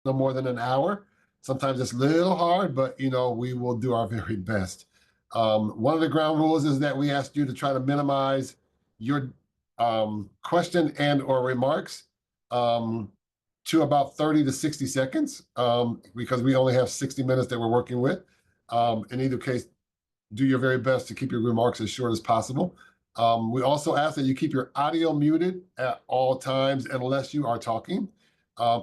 no more than an hour. Sometimes it's a little hard, but we will do our very best. One of the ground rules is that we ask you to try to minimize your question and or remarks to about 30 to 60 seconds because we only have 60 minutes that we're working with. In either case, do your very best to keep your remarks as short as possible. We also ask that you keep your audio muted at all times unless you are talking.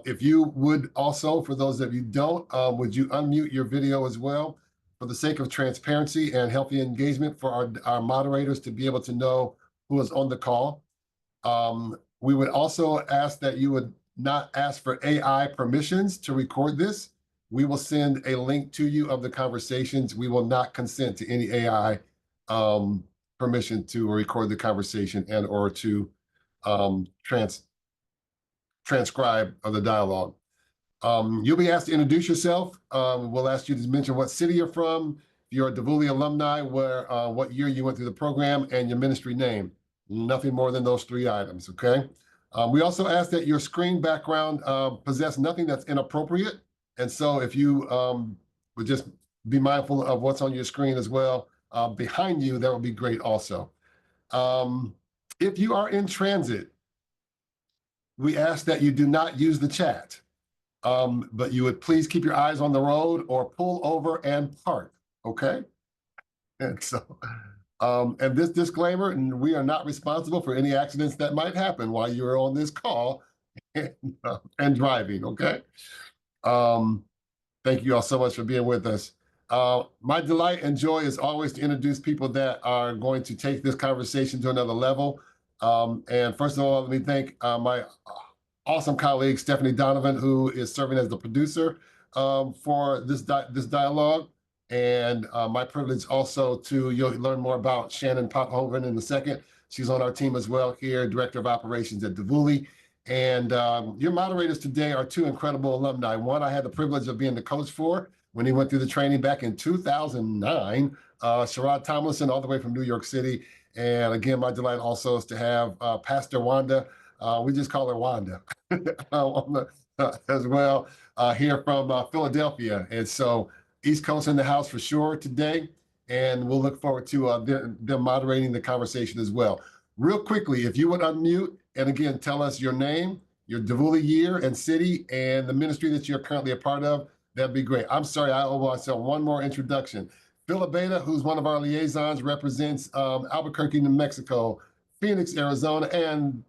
If you would also, for those of you don't, would you unmute your video as well for the sake of transparency and healthy engagement for our moderators to be able to know who is on the call. We would also ask that you would not ask for AI permissions to record this. We will send a link to you of the conversations. We will not consent to any AI permission to record the conversation and or to transcribe of the dialogue. You'll be asked to introduce yourself. We'll ask you to mention what city you're from, if you're a DVULI alumni, what year you went through the program, and your ministry name. Nothing more than those 3 items, okay? We also ask that your screen background possess nothing that's inappropriate. And so if you would just be mindful of what's on your screen as well, behind you, that would be great also. If you are in transit, we ask that you do not use the chat, but you would please keep your eyes on the road or pull over and park, okay? And so, and this disclaimer, and we are not responsible for any accidents that might happen while you're on this call and driving, okay? Thank you all so much for being with us. My delight and joy is always to introduce people that are going to take this conversation to another level. And first of all, let me thank my awesome colleague, Stephanie Donovan, who is serving as the producer for this dialogue. And my privilege also you'll learn more about Shannon Pothoven in a second. She's on our team as well here, Director of Operations at DVULI. And your moderators today are 2 incredible alumni. One I had the privilege of being the coach for when he went through the training back in 2009, Sherrod Tomlinson, all the way from New York City. And again, my delight also is to have Pastor Wanda, we just call her Wanda, as well, here from Philadelphia. And so East Coast in the house for sure today. And we'll look forward to them moderating the conversation as well. Real quickly, if you would unmute, and again, tell us your name, your DVULI year and city, and the ministry that you're currently a part of, that'd be great. I'm sorry, I owe myself one more introduction. Philip Beta, who's one of our liaisons, represents Albuquerque, New Mexico, Phoenix, Arizona, and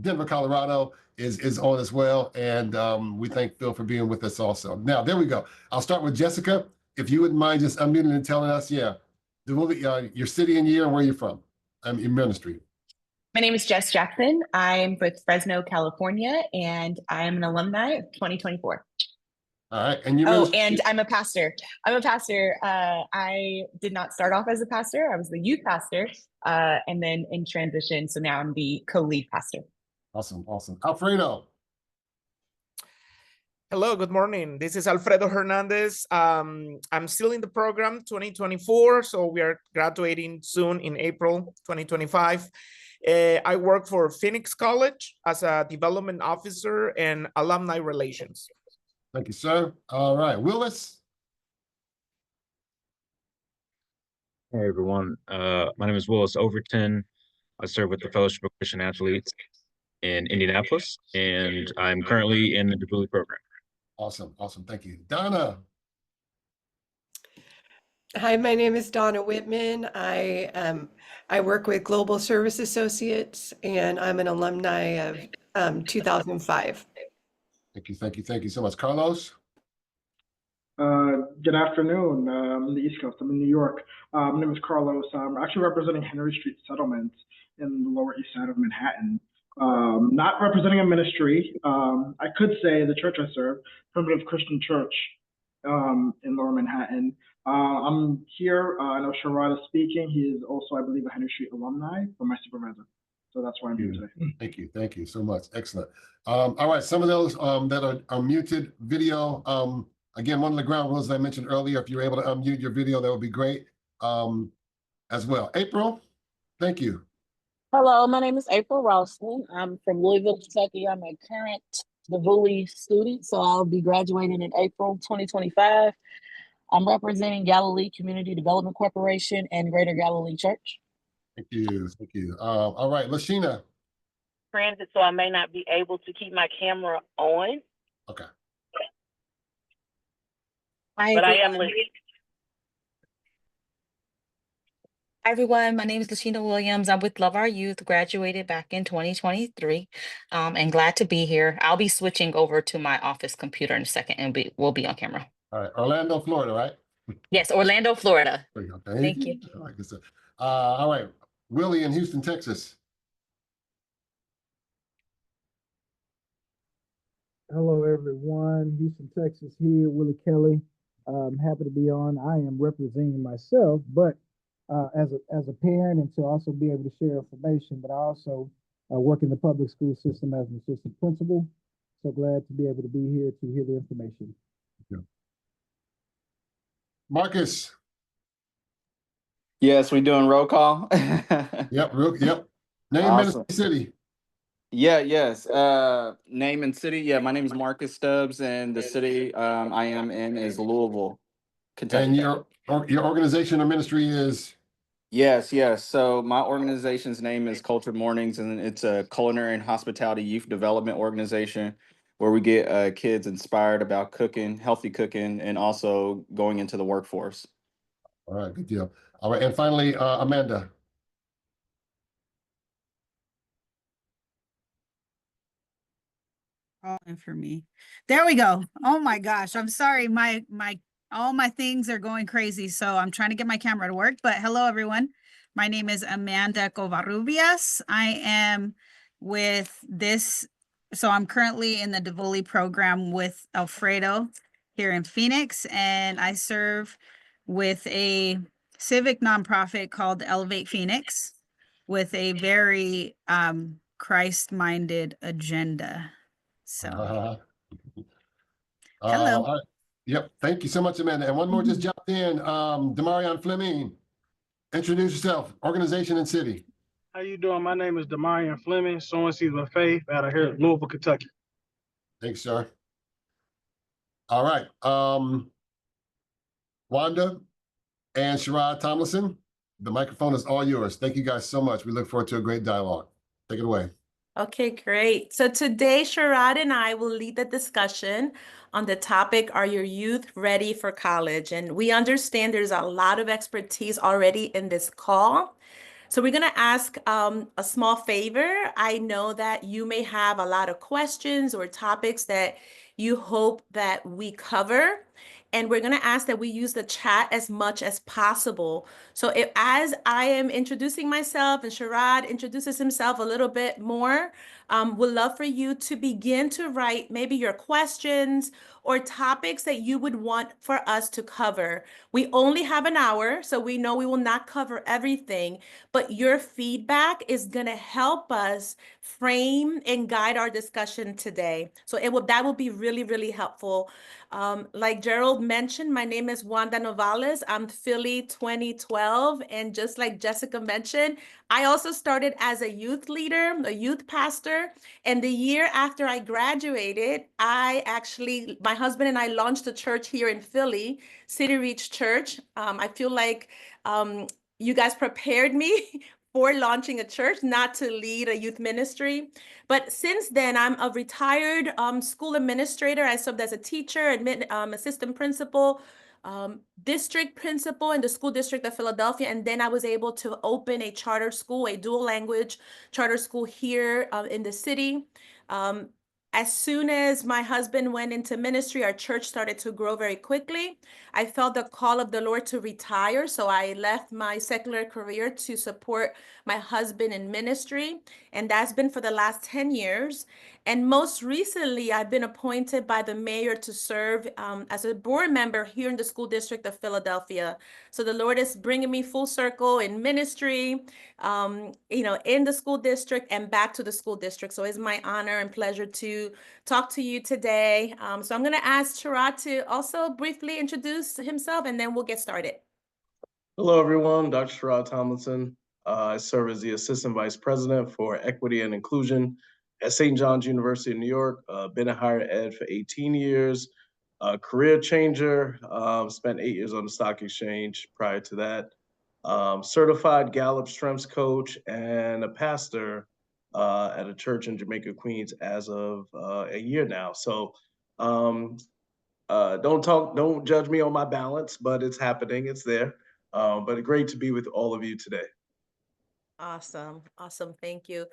Denver, Colorado is on as well. And we thank Phil for being with us also. Now, there we go. I'll start with Jessica. If you wouldn't mind just unmuting and telling us, DVULI, your city and year and where you're from, your ministry. My name is Jess Jackson. I'm with Fresno, California, and I'm an alumni of 2024. All right. And and I'm a pastor. I did not start off as a pastor. I was the youth pastor, and then in transition. So now I'm the co-lead pastor. Awesome. Awesome. Alfredo. Hello, good morning. This is Alfredo Hernandez. I'm still in the program 2024. So we are graduating soon in April 2025. I work for Phoenix College as a development officer and alumni relations. Thank you, sir. All right, Willis. Hey, everyone. My name is Willis Overton. I serve with the Fellowship of Christian Athletes in Indianapolis, and I'm currently in the DVULI program. Awesome. Awesome. Thank you. Donna. Hi, my name is Donna Whitman. I work with Global Service Associates, and I'm an alumni of 2005. Thank you. Thank you. Thank you so much. Carlos. Good afternoon. I'm in the East Coast. I'm in New York. My name is Carlos. I'm actually representing Henry Street Settlement in the Lower East Side of Manhattan. Not representing a ministry. I could say the church I serve, Primitive Christian Church in Lower Manhattan. I'm here. I know Sherrod is speaking. He is also, I believe, a Henry Street alumni for my supervisor. So that's why I'm here today. Thank you. Thank you so much. Excellent. All right. Some of those that are muted video. Again, one of the ground rules I mentioned earlier, if you're able to unmute your video, that would be great as well. April, thank you. Hello, my name is April Ralston. I'm from Louisville, Kentucky. I'm a current DVULI student, so I'll be graduating in April 2025. I'm representing Galilee Community Development Corporation and Greater Galilee Church. Thank you. Thank you. All right, Lashina. Transit, so I may not be able to keep my camera on, Okay. but I am listening. Hi everyone, my name is Lashina Williams. I'm with Love Our Youth, graduated back in 2023, and glad to be here. I'll be switching over to my office computer in a second and we'll be on camera. All right, Orlando, Florida, right? Yes, Orlando, Florida. There you go. Thank you. I like this. All right, Willie in Houston, Texas. Hello, everyone. Houston, Texas here. Willie Kelly. I'm happy to be on. I am representing myself, but as a parent and to also be able to share information, but I also work in the public school system as an assistant principal. So glad to be able to be here to hear the information. Yeah. Marcus. Yes, we doing roll call. Yep. Name, Awesome. ministry, city. Yes. Name and city. Yeah, my name is Marcus Stubbs, and the city I am in is Louisville, Kentucky. And your organization or ministry is? Yes. So my organization's name is Cultured Mornings, and it's a culinary and hospitality youth development organization where we get kids inspired about cooking, healthy cooking, and also going into the workforce. All right, good deal. All right, and finally, Amanda. And for me, there we go. Oh my gosh, I'm sorry, all my things are going crazy, so I'm trying to get my camera to work. But hello everyone, my name is Amanda Covarrubias. I am with this, so I'm currently in the DVULI program with Alfredo here in Phoenix, and I serve with a civic nonprofit called Elevate Phoenix with a very Christ-minded agenda. So hello. All right. Yep. Thank you so much, Amanda. And one more just jumped in. Demarion Fleming. Introduce yourself, organization and city. How you doing? My name is Demarion Fleming, sowing seeds of faith out of here, Louisville, Kentucky. Thanks, sir. All right. Wanda and Sherrod Tomlinson, the microphone is all yours. Thank you guys so much. We look forward to a great dialogue. Take it away. Okay, great. So today, Sherrod and I will lead the discussion on the topic, are your youth ready for college? And we understand there's a lot of expertise already in this call. So we're going to ask a small favor. I know that you may have a lot of questions or topics that you hope that we cover. And we're going to ask that we use the chat as much as possible. So as I am introducing myself and Sherrod introduces himself a little bit more, we'd love for you to begin to write maybe your questions or topics that you would want for us to cover. We only have an hour, so we know we will not cover everything, but your feedback is going to help us frame and guide our discussion today. So that will be really, really helpful. Like Gerald mentioned, my name is Wanda Novales. I'm Philly 2012. And just like Jessica mentioned, I also started as a youth leader, a youth pastor. And the year after I graduated, my husband and I launched a church here in Philly, City Reach Church. I feel like you guys prepared me for launching a church, not to lead a youth ministry. But since then, I'm a retired school administrator. I served as a teacher, assistant principal, district principal in the school district of Philadelphia. And then I was able to open a charter school, a dual language charter school here in the city. As soon as my husband went into ministry, our church started to grow very quickly. I felt the call of the Lord to retire, so I left my secular career to support my husband in ministry, and that's been for the last 10 years. And most recently, I've been appointed by the mayor to serve as a board member here in the school district of Philadelphia. So the Lord is bringing me full circle in ministry, in the school district and back to the school district. So it's my honor and pleasure to talk to you today. So I'm going to ask Sherrod to also briefly introduce himself, and then we'll get started. Hello, everyone. Dr. Sherrod Tomlinson. I serve as the Assistant Vice President for Equity and Inclusion at St. John's University in New York. Been in higher ed for 18 years. Career changer. Spent 8 years on the stock exchange prior to that. Certified Gallup strengths coach and a pastor at a church in Jamaica, Queens, as of a year now. So don't judge me on my balance, but it's happening. It's there. But great to be with all of you today. Awesome. Awesome. Thank you.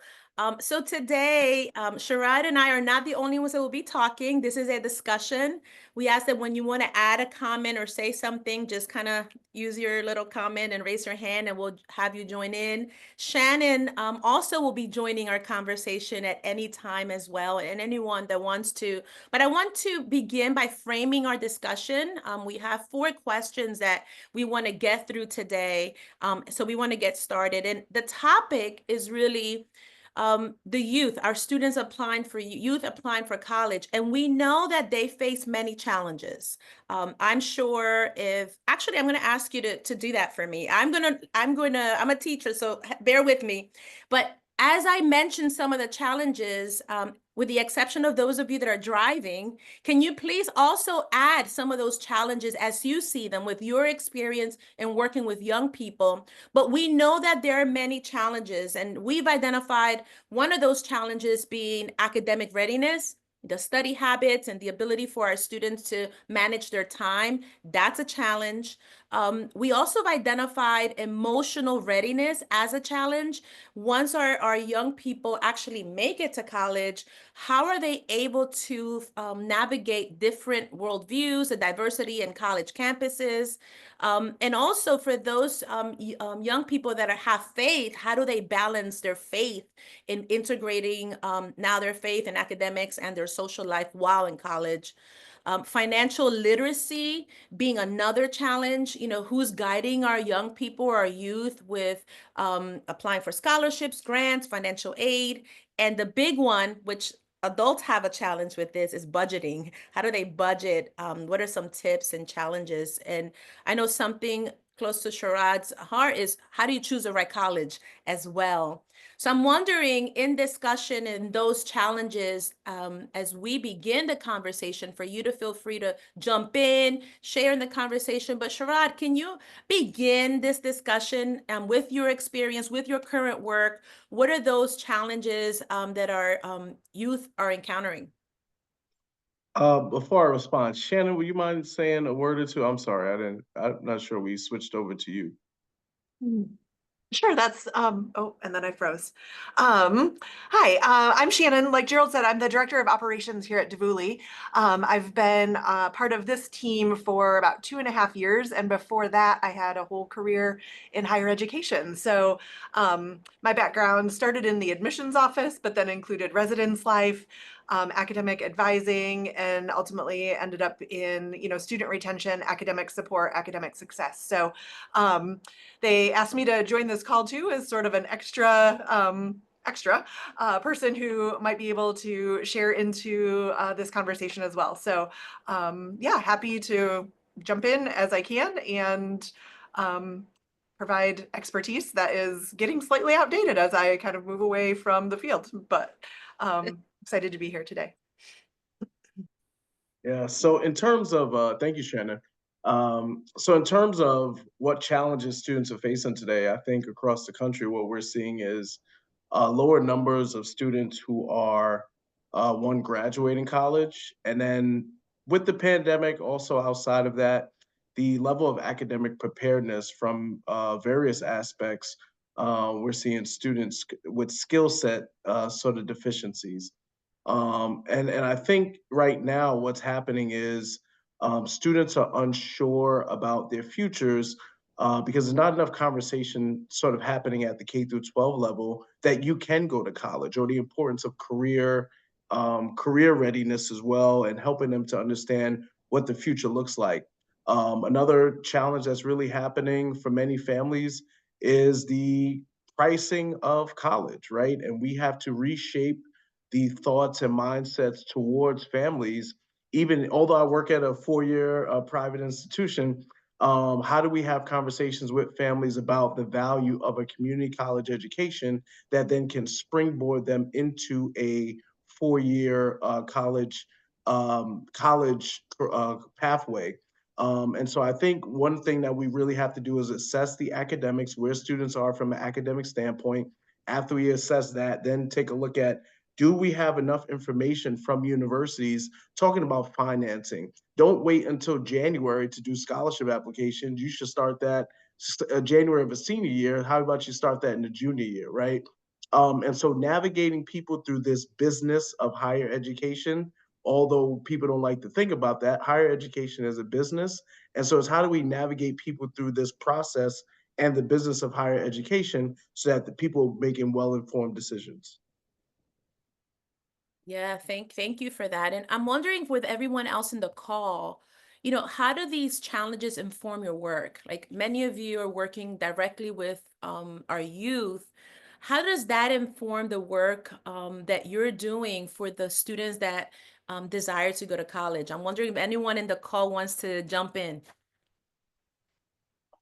So today, Sharad and I are not the only ones that will be talking. This is a discussion. We ask that when you want to add a comment or say something, just kind of use your little comment and raise your hand and we'll have you join in. Shannon also will be joining our conversation at any time as well, and anyone that wants to. But I want to begin by framing our discussion. We have 4 questions that we want to get through today. So we want to get started. And the topic is really the youth, our students applying for youth applying for college. And we know that they face many challenges. I'm sure actually, I'm going to ask you to do that for me. I'm a teacher, so bear with me. But as I mentioned some of the challenges, with the exception of those of you that are driving, can you please also add some of those challenges as you see them with your experience in working with young people? But we know that there are many challenges, and we've identified one of those challenges being academic readiness, the study habits, and the ability for our students to manage their time. That's a challenge. We also have identified emotional readiness as a challenge. Once our young people actually make it to college, how are they able to navigate different worldviews, the diversity in college campuses? And also for those young people that have faith, how do they balance their faith in integrating now their faith in academics and their social life while in college? Financial literacy being another challenge. Who's guiding our young people, our youth, with applying for scholarships, grants, financial aid? And the big one, which adults have a challenge with this, is budgeting. How do they budget? What are some tips and challenges? And I know something close to Sharad's heart is, how do you choose the right college as well? So I'm wondering, in discussion and those challenges, as we begin the conversation, for you to feel free to jump in, share in the conversation. But Sharad, can you begin this discussion with your experience, with your current work? What are those challenges that our youth are encountering? Before I respond, Shannon, would you mind saying a word or two? I'm sorry, I'm not sure we switched over to you. Sure, that's oh, and then I froze. Hi, I'm Shannon. Like Gerald said, I'm the director of operations here at DVULI. I've been part of this team for about 2.5 years, and before that, I had a whole career in higher education. So my background started in the admissions office, but then included residence life, academic advising, and ultimately ended up in student retention, academic support, academic success. So they asked me to join this call too as sort of an extra person who might be able to share into this conversation as well. So yeah, happy to jump in as I can and provide expertise that is getting slightly outdated as I kind of move away from the field, but excited to be here today. Yeah, so in terms of, thank you, Shannon. So in terms of what challenges students are facing today, I think across the country, what we're seeing is lower numbers of students who are, one, graduating college, and then with the pandemic, also outside of that, the level of academic preparedness from various aspects, we're seeing students with skill set sort of deficiencies. And I think right now what's happening is students are unsure about their futures because there's not enough conversation sort of happening at the K through 12 level that you can go to college, or the importance of career readiness as well, and helping them to understand what the future looks like. Another challenge that's really happening for many families is the pricing of college, right? And we have to reshape the thoughts and mindsets towards families. Even although I work at a 4-year private institution, How do we have conversations with families about the value of a community college education that then can springboard them into a four-year college pathway? And so I think one thing that we really have to do is assess the academics, where students are from an academic standpoint. After we assess that, then take a look at, do we have enough information from universities talking about financing? Don't wait until January to do scholarship applications. You should start that January of a senior year. How about you start that in the junior year, right? And so navigating people through this business of higher education, although people don't like to think about that, higher education is a business. And so it's how do we navigate people through this process and the business of higher education so that the people are making well-informed decisions. Yeah, thank you for that. And I'm wondering with everyone else in the call, how do these challenges inform your work? Like many of you are working directly with our youth. How does that inform the work that you're doing for the students that desire to go to college? I'm wondering if anyone in the call wants to jump in.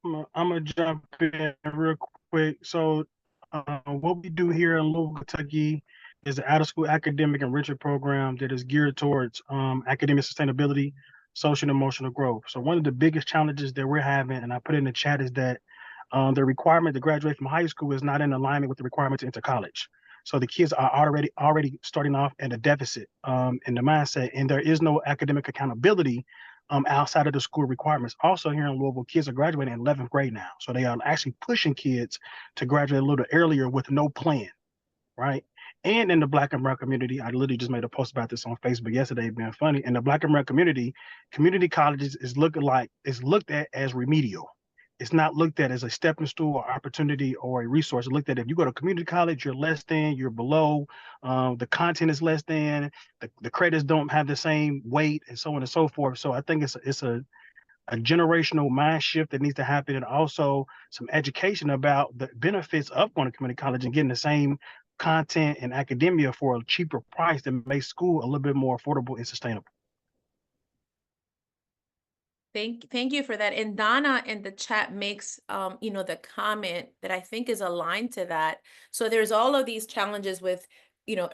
I'm gonna jump in real quick. So, what we do here in Louisville, Kentucky, is an out-of-school academic enrichment program that is geared towards academic sustainability, social and emotional growth. So, one of the biggest challenges that we're having, and I put in the chat, is that the requirement to graduate from high school is not in alignment with the requirement to enter college. So the kids are already starting off at a deficit in the mindset, and there is no academic accountability outside of the school requirements. Also here in Louisville, kids are graduating in 11th grade now. So they are actually pushing kids to graduate a little earlier with no plan, right? And in the Black American community, I literally just made a post about this on Facebook yesterday, being funny. In the Black American community, community colleges is looked at as remedial. It's not looked at as a stepping stool or opportunity or a resource. It's looked at, if you go to community college, you're less than, you're below, the content is less than, the credits don't have the same weight, and so on and so forth. So I think it's a generational mind shift that needs to happen, and also some education about the benefits of going to community college and getting the same content and academia for a cheaper price that makes school a little bit more affordable and sustainable. Thank you for that. And Donna in the chat makes the comment that I think is aligned to that. So there's all of these challenges with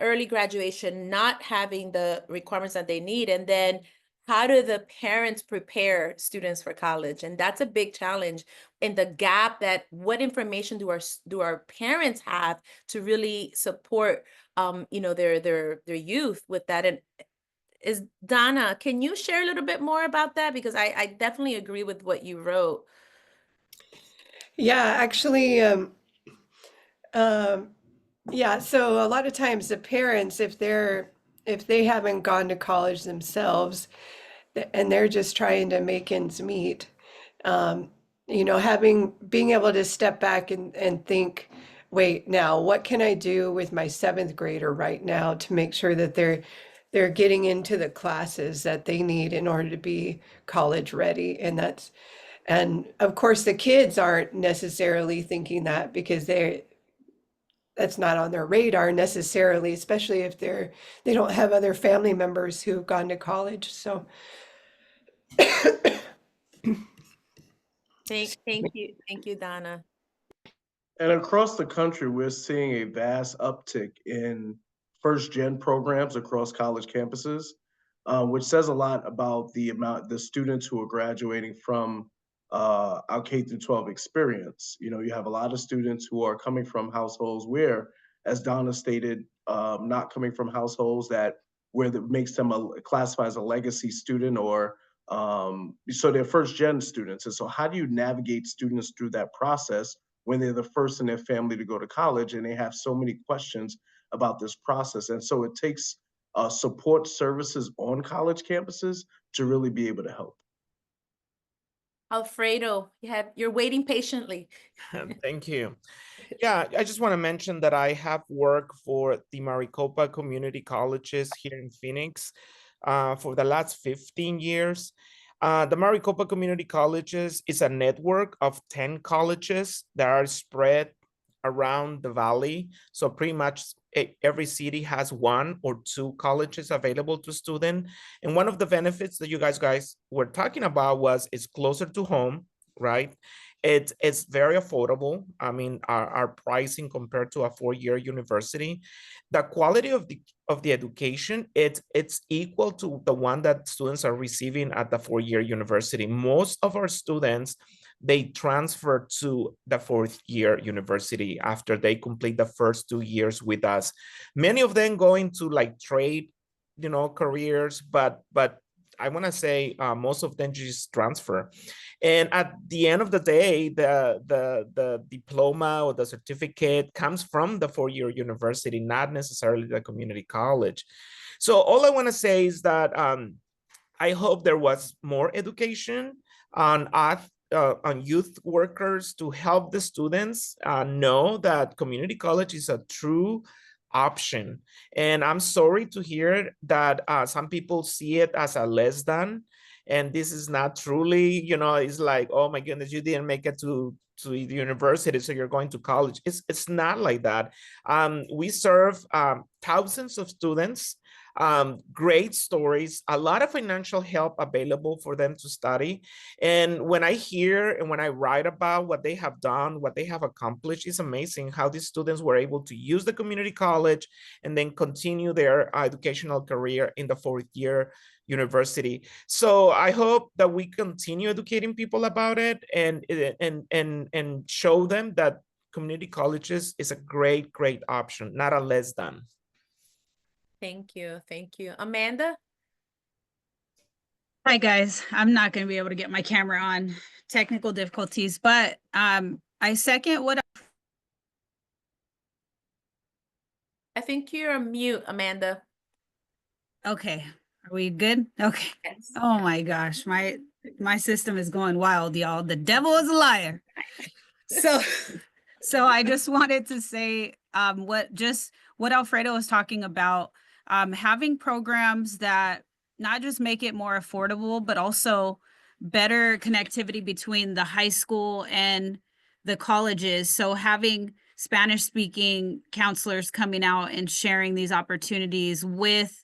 early graduation, not having the requirements that they need, and then how do the parents prepare students for college? And that's a big challenge. In the gap, that what information do our parents have to really support their youth with that? And Donna, can you share a little bit more about that? Because I definitely agree with what you wrote. Yeah, actually, yeah, so a lot of times the parents, if they haven't gone to college themselves and they're just trying to make ends meet, being able to step back and think, wait, now what can I do with my 7th grader right now to make sure that they're getting into the classes that they need in order to be college ready? And of course the kids aren't necessarily thinking that, because that's not on their radar necessarily, especially if they don't have other family members who've gone to college. So Thank you, Donna. And across the country, we're seeing a vast uptick in first-gen programs across college campuses, which says a lot about the students who are graduating from our K through 12 experience. You have a lot of students who are coming from households where, as Donna stated, not coming from households that makes them classified as a legacy student, or so they're first-gen students. And so how do you navigate students through that process when they're the first in their family to go to college and they have so many questions about this process? And so it takes support services on college campuses to really be able to help. Alfredo, you're waiting patiently. Thank you. Yeah, I just want to mention that I have worked for the Maricopa Community Colleges here in Phoenix for the last 15 years. The Maricopa Community Colleges is a network of 10 colleges that are spread around the valley. So pretty much every city has 1 or 2 colleges available to students. And one of the benefits that you guys were talking about was it's closer to home. right? It's very affordable. I mean, our pricing compared to a 4-year university, the quality of the education, it's equal to the one that students are receiving at the 4-year university. Most of our students, they transfer to the 4th-year university after they complete the first 2 years with us. Many of them go into like trade, careers, but I want to say most of them just transfer. And at the end of the day, the diploma or the certificate comes from the 4-year university, not necessarily the community college. So all I want to say is that I hope there was more education on youth workers to help the students know that community college is a true option. And I'm sorry to hear that some people see it as a less than, and this is not truly, it's like, oh my goodness, you didn't make it to the university, so you're going to college. It's not like that. We serve thousands of students, great stories, a lot of financial help available for them to study. And when I hear and when I write about what they have done, what they have accomplished, it's amazing how these students were able to use the community college and then continue their educational career in the 4th-year university. So I hope that we continue educating people about it and show them that community colleges is a great option, not a less than. Thank you. Thank you. Amanda? Hi guys, I'm not going to be able to get my camera on, technical difficulties, but I second what I think you're on mute, Amanda. Okay, are we good? Okay. Yes. Oh my gosh, my system is going wild, y'all. The devil is a liar. So I just wanted to say what Alfredo was talking about, having programs that not just make it more affordable, but also better connectivity between the high school and the colleges. So having Spanish speaking counselors coming out and sharing these opportunities with,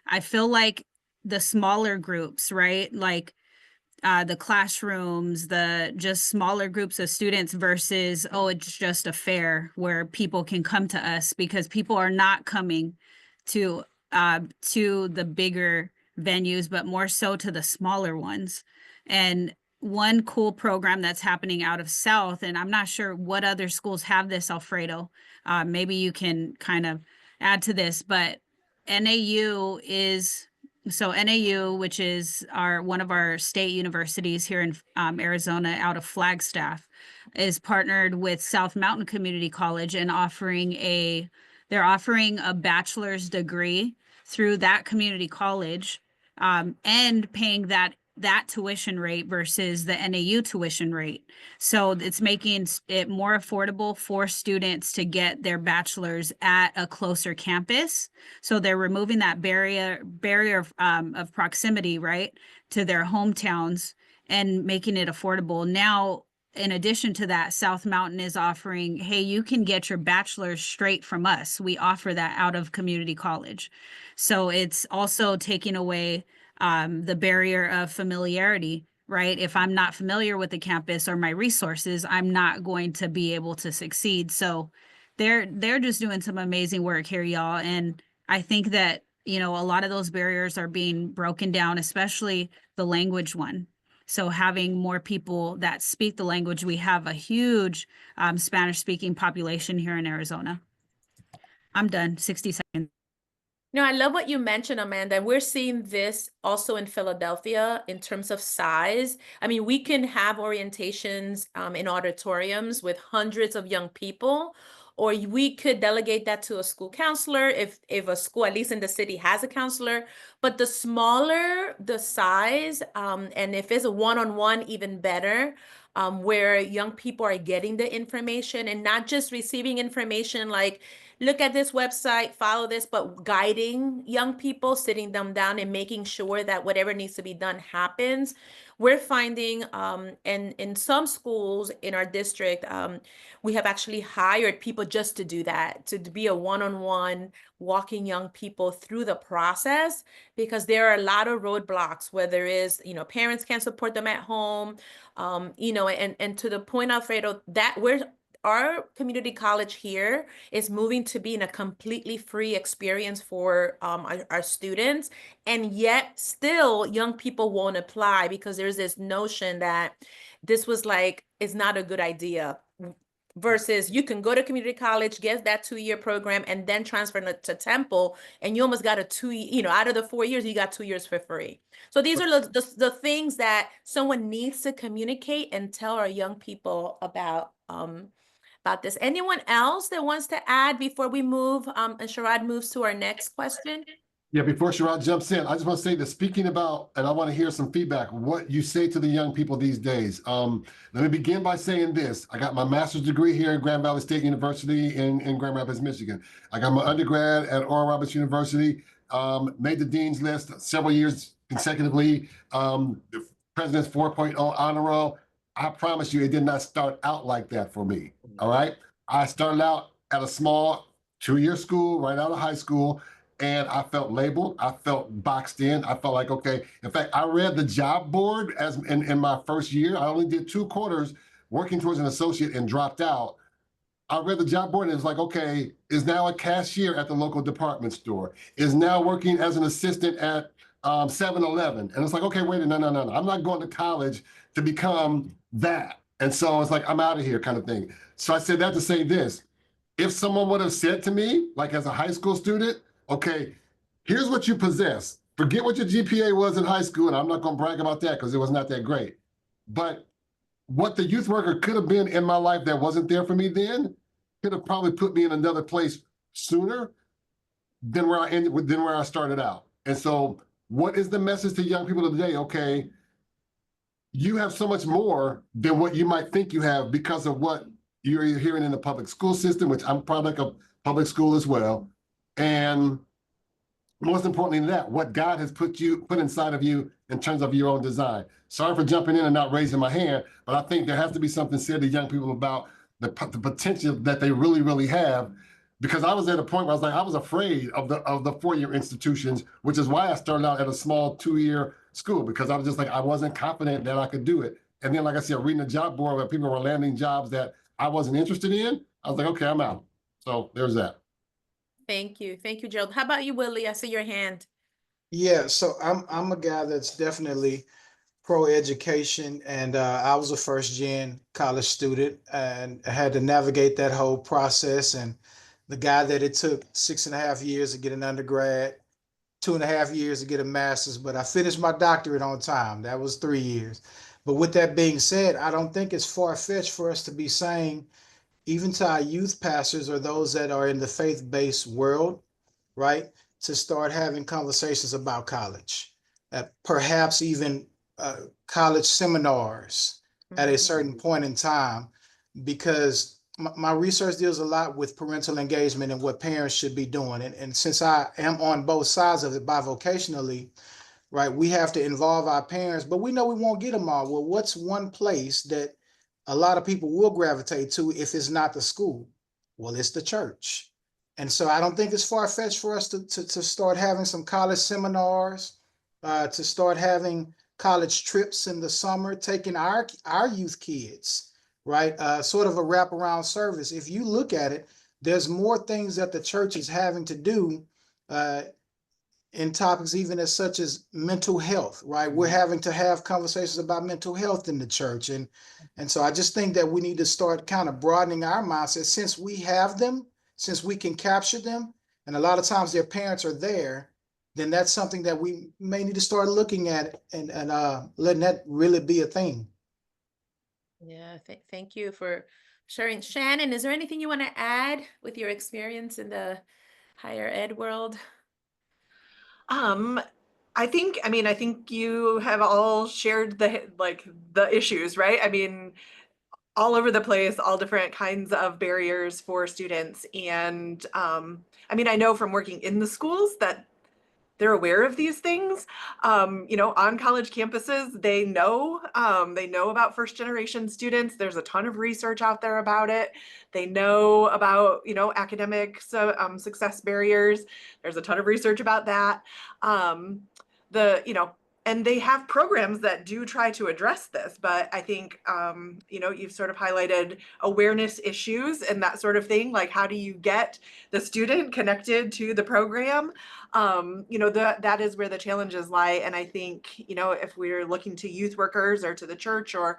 I feel like, the smaller groups, right? Like the classrooms, the just smaller groups of students versus, oh, it's just a fair where people can come to us, because people are not coming to the bigger venues, but more so to the smaller ones. And one cool program that's happening out of South, and I'm not sure what other schools have this, Alfredo, maybe you can kind of add to this, but NAU, which is one of our state universities here in Arizona out of Flagstaff, is partnered with South Mountain Community College and they're offering a bachelor's degree through that community college, and paying that tuition rate versus the NAU tuition rate. So it's making it more affordable for students to get their bachelor's at a closer campus. So they're removing that barrier of proximity, right, to their hometowns and making it affordable. Now, in addition to that, South Mountain is offering, hey, you can get your bachelor's straight from us. We offer that out of community college. So it's also taking away the barrier of familiarity, right? If I'm not familiar with the campus or my resources, I'm not going to be able to succeed. So they're just doing some amazing work here, y'all. And I think that, a lot of those barriers are being broken down, especially the language one. So having more people that speak the language, we have a huge Spanish speaking population here in Arizona. I'm done, 60 seconds. No, I love what you mentioned, Amanda. We're seeing this also in Philadelphia in terms of size. I mean, we can have orientations in auditoriums with hundreds of young people, or we could delegate that to a school counselor if a school, at least in the city, has a counselor. But the smaller the size, and if it's a one-on-one, even better, where young people are getting the information and not just receiving information like, look at this website, follow this, but guiding young people, sitting them down and making sure that whatever needs to be done happens. We're finding, and in some schools in our district, we have actually hired people just to do that, to be a one-on-one walking young people through the process, because there are a lot of roadblocks, whether is, parents can't support them at home, and to the point, Alfredo, that our community college here is moving to being a completely free experience for our students. And yet still young people won't apply because there's this notion that this was like, is not a good idea. Versus you can go to community college, get that 2-year program, and then transfer to Temple, and you almost got a 2, out of the 4 years, you got 2 years for free. So these are the things that someone needs to communicate and tell our young people about this. Anyone else that wants to add before we move and Sharad moves to our next question? Yeah, before Sharad jumps in, I just want to say that speaking about, and I want to hear some feedback, what you say to the young people these days. Let me begin by saying this. I got my master's degree here at Grand Valley State University in Grand Rapids, Michigan. I got my undergrad at Oral Roberts University, made the dean's list several years consecutively, the President's 4.0 honor roll. I promise you, it did not start out like that for me, all right? I started out at a small 2-year school right out of high school, and I felt labeled. I felt boxed in. I felt like, okay. In fact, I read the job board as in my first year. I only did 2 quarters working towards an associate and dropped out. I read the job board and it was like, okay, is now a cashier at the local department store, is now working as an assistant at 7-Eleven. And it's like, okay, wait, no. I'm not going to college to become that. And so it's like, I'm out of here kind of thing. So I said that to say this. If someone would have said to me, like as a high school student, okay, here's what you possess. Forget what your GPA was in high school, and I'm not going to brag about that because it was not that great. But what the youth worker could have been in my life that wasn't there for me then could have probably put me in another place sooner than where I started out. And so what is the message to young people today? Okay, you have so much more than what you might think you have because of what you're hearing in the public school system, which I'm a product of public school as well. And most importantly than that, what God has put inside of you in terms of your own design. Sorry for jumping in and not raising my hand, but I think there has to be something said to young people about the potential that they really, really have. Because I was at a point where I was afraid of the 4-year institutions, which is why I started out at a small 2-year school, because I was just like, I wasn't confident that I could do it. And then, like I said, reading the job board where people were landing jobs that I wasn't interested in, I was like, okay, I'm out. So there's that. Thank you, Gerald. How about you, Willie? I see your hand. Yeah, so I'm a guy that's definitely pro-education, and I was a first-gen college student and I had to navigate that whole process. And the guy that it took 6.5 years to get an undergrad, 2.5 years to get a master's, but I finished my doctorate on time. That was 3 years. But with that being said, I don't think it's far-fetched for us to be saying, even to our youth pastors or those that are in the faith-based world, right, to start having conversations about college, perhaps even college seminars at a certain point in time, because my research deals a lot with parental engagement and what parents should be doing. And since I am on both sides of it bivocationally, right, we have to involve our parents, but we know we won't get them all. Well, what's one place that a lot of people will gravitate to if it's not the school? Well, it's the church. And so I don't think it's far-fetched for us to start having some college seminars, to start having college trips in the summer, taking our youth kids, right? Sort of a wraparound service. If you look at it, there's more things that the church is having to do in topics even as such as mental health, right? We're having to have conversations about mental health in the church. And so I just think that we need to start kind of broadening our mindset since we have them, since we can capture them, and a lot of times their parents are there, then that's something that we may need to start looking at and letting that really be a thing. Yeah, thank you for sharing. Shannon, is there anything you want to add with your experience in the higher ed world? I think you have all shared the issues, right? I mean, all over the place, all different kinds of barriers for students. And I know from working in the schools that they're aware of these things. You know, on college campuses, they know about first generation students. There's a ton of research out there about it. They know about, you know, academic success barriers. There's a ton of research about that. You know, and they have programs that do try to address this, but I think, you know, you've sort of highlighted awareness issues and that sort of thing. Like, how do you get the student connected to the program? You know, that is where the challenges lie. And I think, you know, if we're looking to youth workers or to the church or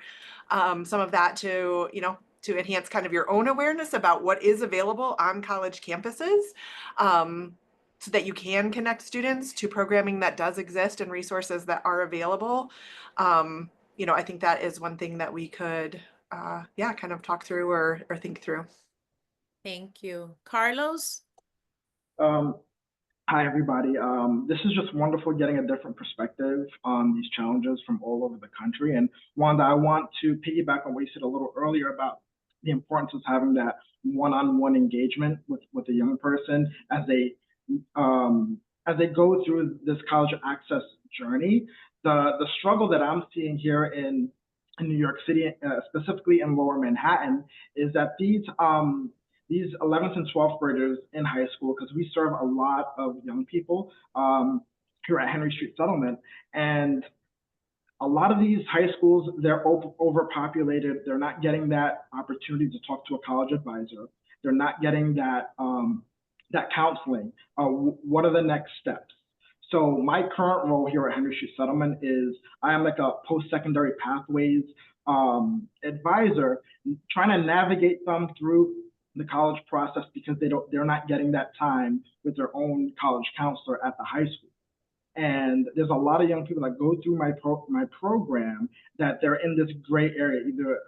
some of that to, you know, to enhance kind of your own awareness about what is available on college campuses, so that you can connect students to programming that does exist and resources that are available. You know, I think that is one thing that we could, yeah, kind of talk through or think through. Thank you. Carlos? Hi, everybody. This is just wonderful getting a different perspective on these challenges from all over the country. And Wanda, I want to piggyback on what you said a little earlier about the importance of having that one-on-one engagement with a young person as they go through this college access journey. The struggle that I'm seeing here in New York City, specifically in Lower Manhattan, is that these 11th and 12th graders in high school, because we serve a lot of young people here at Henry Street Settlement, and a lot of these high schools, they're overpopulated. They're not getting that opportunity to talk to a college advisor. They're not getting that counseling. What are the next steps? So my current role here at Henry Street Settlement is I am like a post-secondary pathways advisor, trying to navigate them through the college process because they're not getting that time with their own college counselor at the high school. And there's a lot of young people that go through my program that they're in this gray area. Either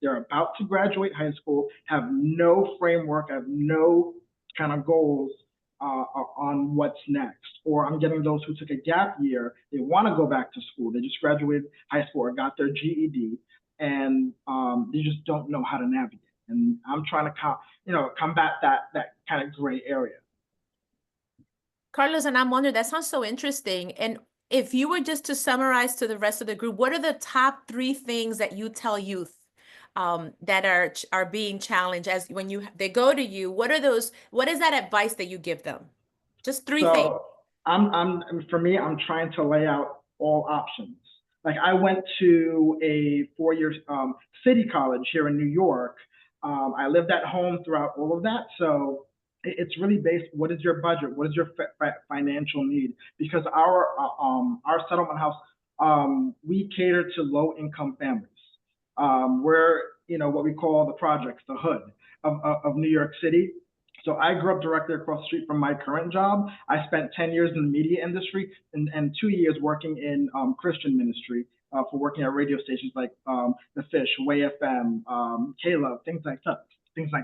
they're about to graduate high school, have no framework, have no kind of goals on what's next. Or I'm getting those who took a gap year. They want to go back to school. They just graduated high school or got their GED, and they just don't know how to navigate. And I'm trying to combat that kind of gray area. Carlos, and I'm wondering, that sounds so interesting. And if you were just to summarize to the rest of the group, what are the top 3 things that you tell youth that are being challenged as when they go to you? What is that advice that you give them? Just 3 things. For me, I'm trying to lay out all options. Like, I went to a 4-year city college here in New York. I lived at home throughout all of that. So it's really based, what is your budget? What is your financial need? Because our settlement house, we cater to low income families. We're, what we call the projects, the hood of New York City. So I grew up directly across the street from my current job. I spent 10 years in the media industry and 2 years working in Christian ministry for working at radio stations like The Fish, Way FM, K-Love, things like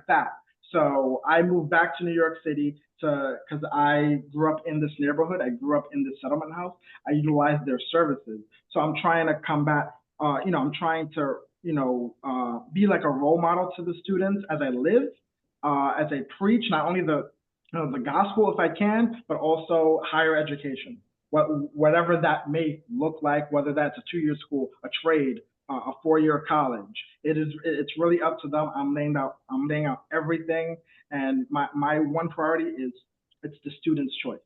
that. So I moved back to New York City because I grew up in this neighborhood. I grew up in this settlement house. I utilized their services. So I'm trying to combat, I'm trying to, be like a role model to the students as I live, as I preach, not only the gospel if I can, but also higher education, whatever that may look like, whether that's a 2-year school, a trade, a 4-year college. It's really up to them. I'm laying out everything, and my one priority is it's the student's choice.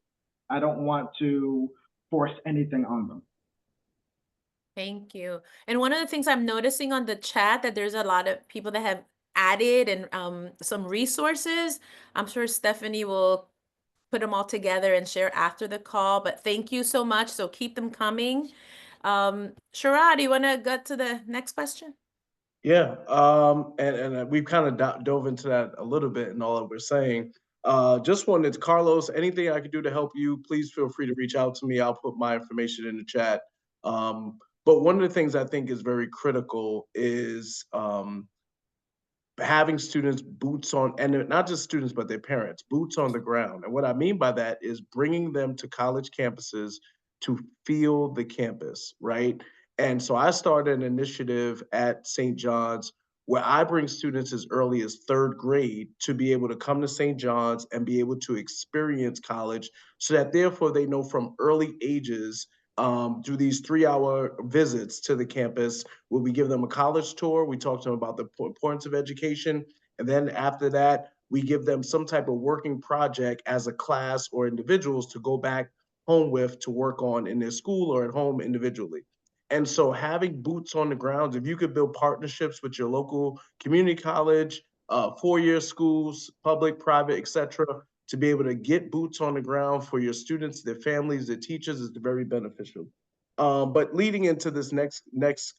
I don't want to force anything on them. Thank you. And one of the things I'm noticing on the chat that there's a lot of people that have added and some resources. I'm sure Stephanie will put them all together and share after the call, but thank you so much. So keep them coming. Sharad, do you want to go to the next question? Yeah, and we've kind of dove into that a little bit in all that we're saying. Just wanted, Carlos, anything I could do to help you, please feel free to reach out to me. I'll put my information in the chat. But one of the things I think is very critical is having students boots on, and not just students, but their parents, boots on the ground. And what I mean by that is bringing them to college campuses to feel the campus, right? And so I started an initiative at St. John's where I bring students as early as third grade to be able to come to St. John's and be able to experience college so that therefore they know from early ages do these 3-hour visits to the campus where we give them a college tour. We talk to them about the importance of education. And then after that, we give them some type of working project as a class or individuals to go back home with to work on in their school or at home individually. And so having boots on the ground, if you could build partnerships with your local community college, four-year schools, public, private, et cetera, to be able to get boots on the ground for your students, their families, their teachers is very beneficial. But leading into this next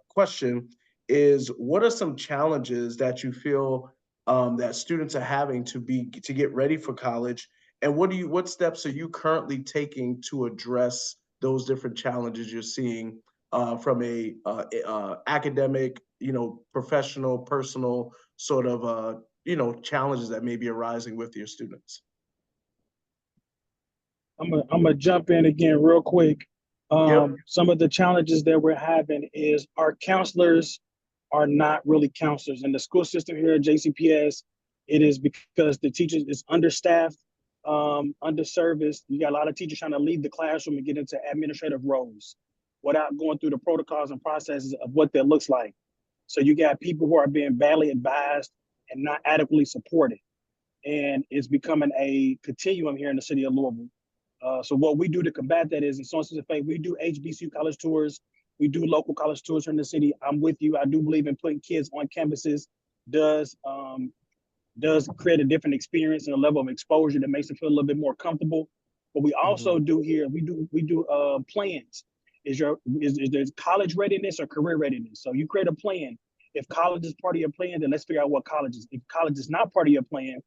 question is, what are some challenges that you feel that students are having to get ready for college, and what steps are you currently taking to address those different challenges you're seeing from a academic, professional, personal sort of challenges that may be arising with your students? I'm gonna jump in again real quick. Yep. Some of the challenges that we're having is our counselors are not really counselors. In the school system here at JCPS, it is because the teachers is understaffed, underserviced. You got a lot of teachers trying to leave the classroom and get into administrative roles without going through the protocols and processes of what that looks like. So you got people who are being badly advised and not adequately supported. And it's becoming a continuum here in the city of Louisville. So what we do to combat that is, in some sense of faith, we do HBCU college tours. We do local college tours here in the city. I'm with you. I do believe in putting kids on campuses does create a different experience and a level of exposure that makes them feel a little bit more comfortable. But we also do here, we do plans. Is there college readiness or career readiness? So you create a plan. If college is part of your plan, then let's figure out what college is. If college is not part of your plan,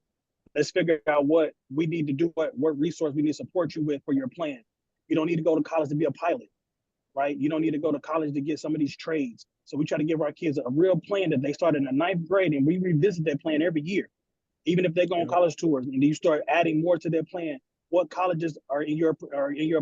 let's figure out what we need to do, what resource we need to support you with for your plan. You don't need to go to college to be a pilot, right? You don't need to go to college to get some of these trades. So we try to give our kids a real plan that they start in the 9th grade, and we revisit that plan every year. Even if they go on college tours and you start adding more to their plan, what colleges are in your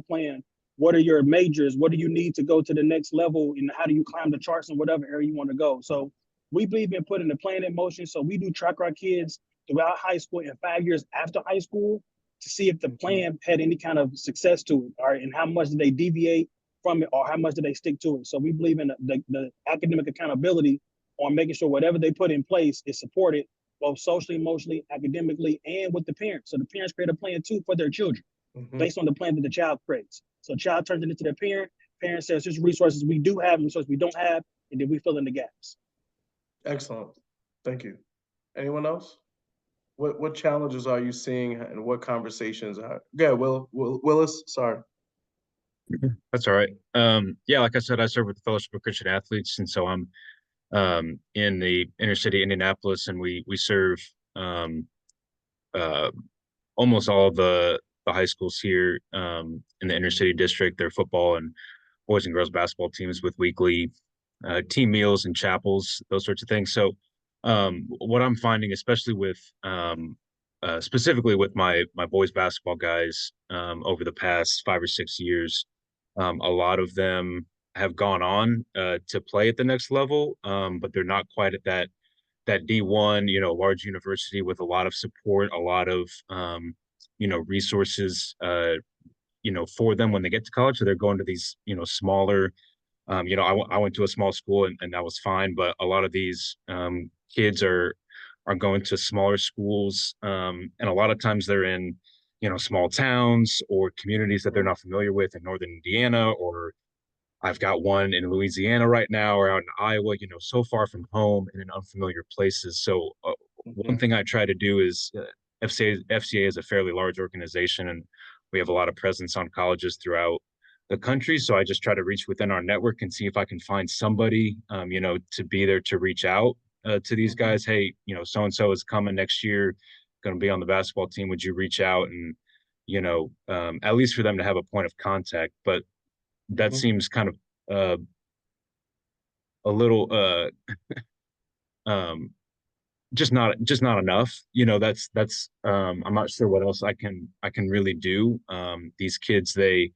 plan? What are your majors? What do you need to go to the next level? And how do you climb the charts in whatever area you want to go? So we believe in putting the plan in motion. So we do track our kids throughout high school and 5 years after high school to see if the plan had any kind of success to it, or and how much did they deviate from it, or how much did they stick to it. So we believe in the academic accountability on making sure whatever they put in place is supported both socially, emotionally, academically, and with the parents. So the parents create a plan too for their children based on the plan that the child creates. So child turns it into their parent, parent says, here's resources we do have, resources we don't have, and then we fill in the gaps. Excellent. Thank you. Anyone else? What challenges are you seeing and what conversations are? Yeah, Willis, sorry. That's all right. Yeah, like I said, I serve with the Fellowship of Christian Athletes, and so I'm in the inner city Indianapolis, and we serve almost all of the high schools here in the inner city district, their football and boys and girls basketball teams with weekly team meals and chapels, those sorts of things. So what I'm finding, especially with specifically with my boys basketball guys over the past 5 or 6 years, a lot of them have gone on to play at the next level, but they're not quite at that D1, large university with a lot of support, a lot of resources, for them when they get to college. So they're going to these, smaller, I went to a small school and that was fine, but a lot of these kids are going to smaller schools, and a lot of times they're in, small towns or communities that they're not familiar with in northern Indiana, or I've got one in Louisiana right now, or out in Iowa, so far from home and in unfamiliar places. So one thing I try to do is FCA is a fairly large organization, and we have a lot of presence on colleges throughout the country. So I just try to reach within our network and see if I can find somebody, to be there to reach out to these guys. Hey, so-and-so is coming next year, going to be on the basketball team. Would you reach out and, at least for them to have a point of contact? But that seems kind of a little just not enough. That's I'm not sure what else I can really do. These kids, they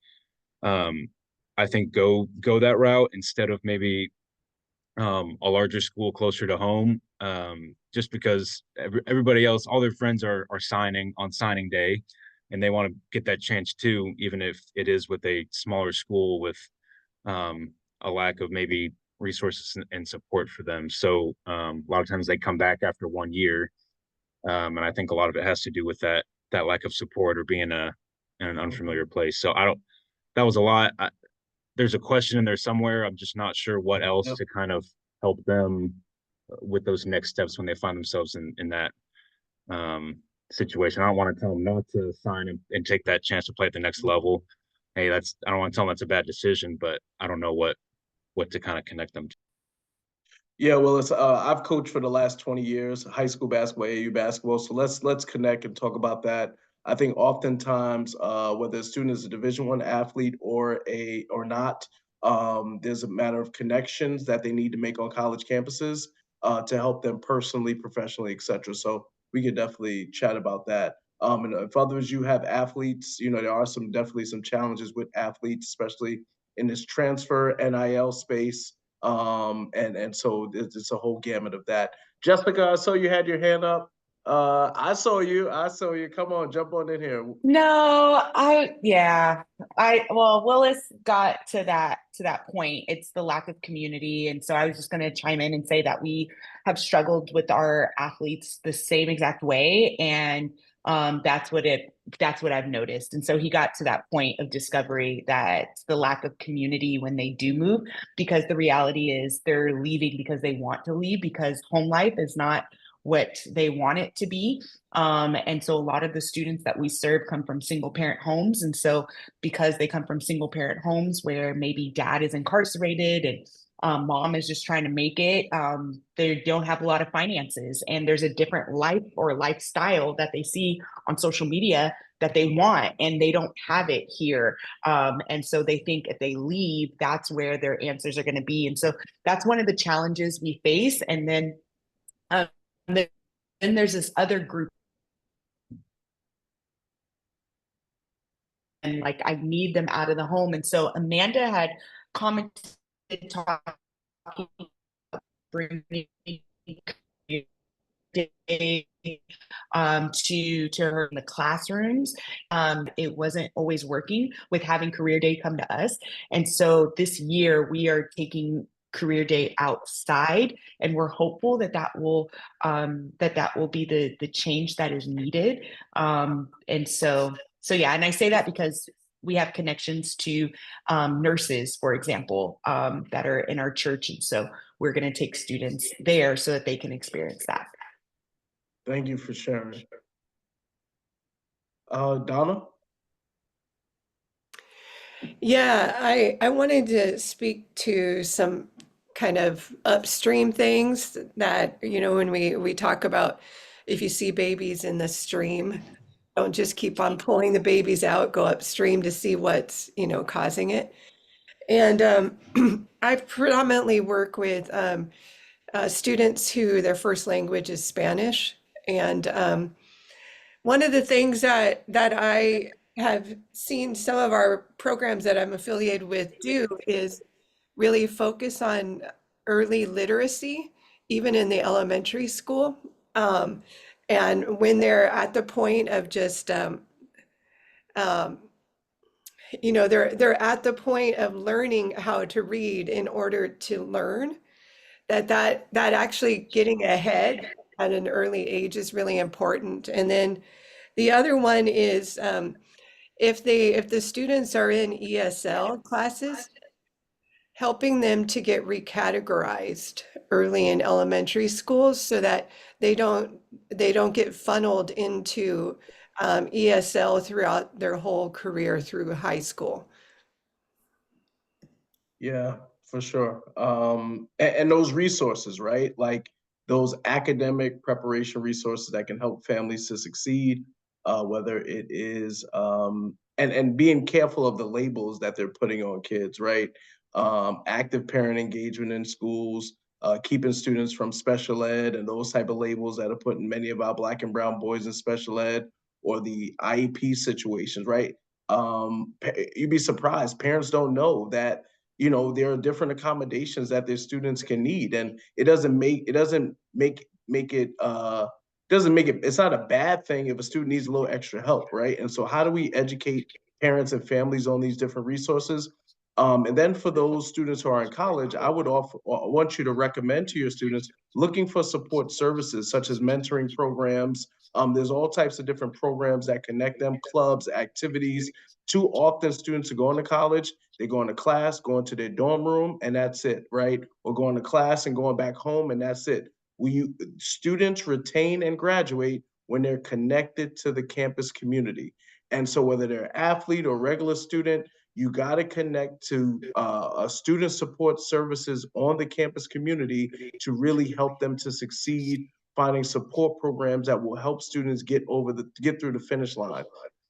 I think go that route instead of maybe a larger school closer to home, just because everybody else, all their friends are signing on signing day, and they want to get that chance too, even if it is with a smaller school with a lack of maybe resources and support for them. So a lot of times they come back after 1 year, and I think a lot of it has to do with that lack of support or being in an unfamiliar place. So I don't. That was a lot. There's a question in there somewhere. I'm just not sure what else Yep. to kind of help them with those next steps when they find themselves in that situation. I don't want to tell them not to sign and take that chance to play at the next level. Hey, I don't want to tell them that's a bad decision, but I don't know what to kind of connect them to. Yeah, well, it's I've coached for the last 20 years, high school basketball, AAU basketball. So let's connect and talk about that. I think oftentimes, whether a student is a Division I athlete or not, there's a matter of connections that they need to make on college campuses to help them personally, professionally, et cetera. So we could definitely chat about that. And if others you have athletes, there are definitely some challenges with athletes, especially in this transfer NIL space. And so it's a whole gamut of that. Jessica, I saw you had your hand up. I saw you. Come on, jump on in here. No, well, Willis got to that point. It's the lack of community. And so I was just going to chime in and say that we have struggled with our athletes the same exact way. And that's what I've noticed. And so he got to that point of discovery that the lack of community when they do move, because the reality is they're leaving because they want to leave, because home life is not what they want it to be. And so a lot of the students that we serve come from single parent homes. And so because they come from single parent homes where maybe dad is incarcerated and mom is just trying to make it, they don't have a lot of finances, and there's a different life or lifestyle that they see on social media that they want, and they don't have it here. And so they think if they leave, that's where their answers are going to be. And so that's one of the challenges we face. And then there's this other group, and like I need them out of the home. And so Amanda had commented talking about bringing day to her in the classrooms. It wasn't always working with having career day come to us. And so this year we are taking career day outside, and we're hopeful that will be the change that is needed. And so yeah, and I say that because we have connections to nurses, for example, that are in our church. And so we're going to take students there so that they can experience that. Thank you for sharing. Donna? Yeah, I wanted to speak to some kind of upstream things that, when we talk about, if you see babies in the stream, don't just keep on pulling the babies out, go upstream to see what's, causing it. And I predominantly work with students who their first language is Spanish. And one of the things that I have seen some of our programs that I'm affiliated with do is really focus on early literacy, even in the elementary school. And when they're at the point of just, they're at the point of learning how to read in order to learn, that actually getting ahead at an early age is really important. And then the other one is if the students are in ESL classes, helping them to get recategorized early in elementary schools so that they don't get funneled into ESL throughout their whole career through high school. Yeah, for sure. And those resources, right? Like those academic preparation resources that can help families to succeed, whether it is and being careful of the labels that they're putting on kids, right? Active parent engagement in schools, keeping students from special ed and those type of labels that are putting many of our Black and brown boys in special ed, or the IEP situations, right? You'd be surprised. Parents don't know that you know, there are different accommodations that their students can need, and it doesn't make it it's not a bad thing if a student needs a little extra help, right? And so how do we educate parents and families on these different resources? And then for those students who are in college, I want you to recommend to your students looking for support services such as mentoring programs. There's all types of different programs that connect them, clubs, activities. Too often students are going to college, they go into class, going to their dorm room, and that's it, right? Or going to class and going back home, and that's it. Students retain and graduate when they're connected to the campus community. And so whether they're an athlete or regular student, you got to connect to student support services on the campus community to really help them to succeed, finding support programs that will help students get through the finish line,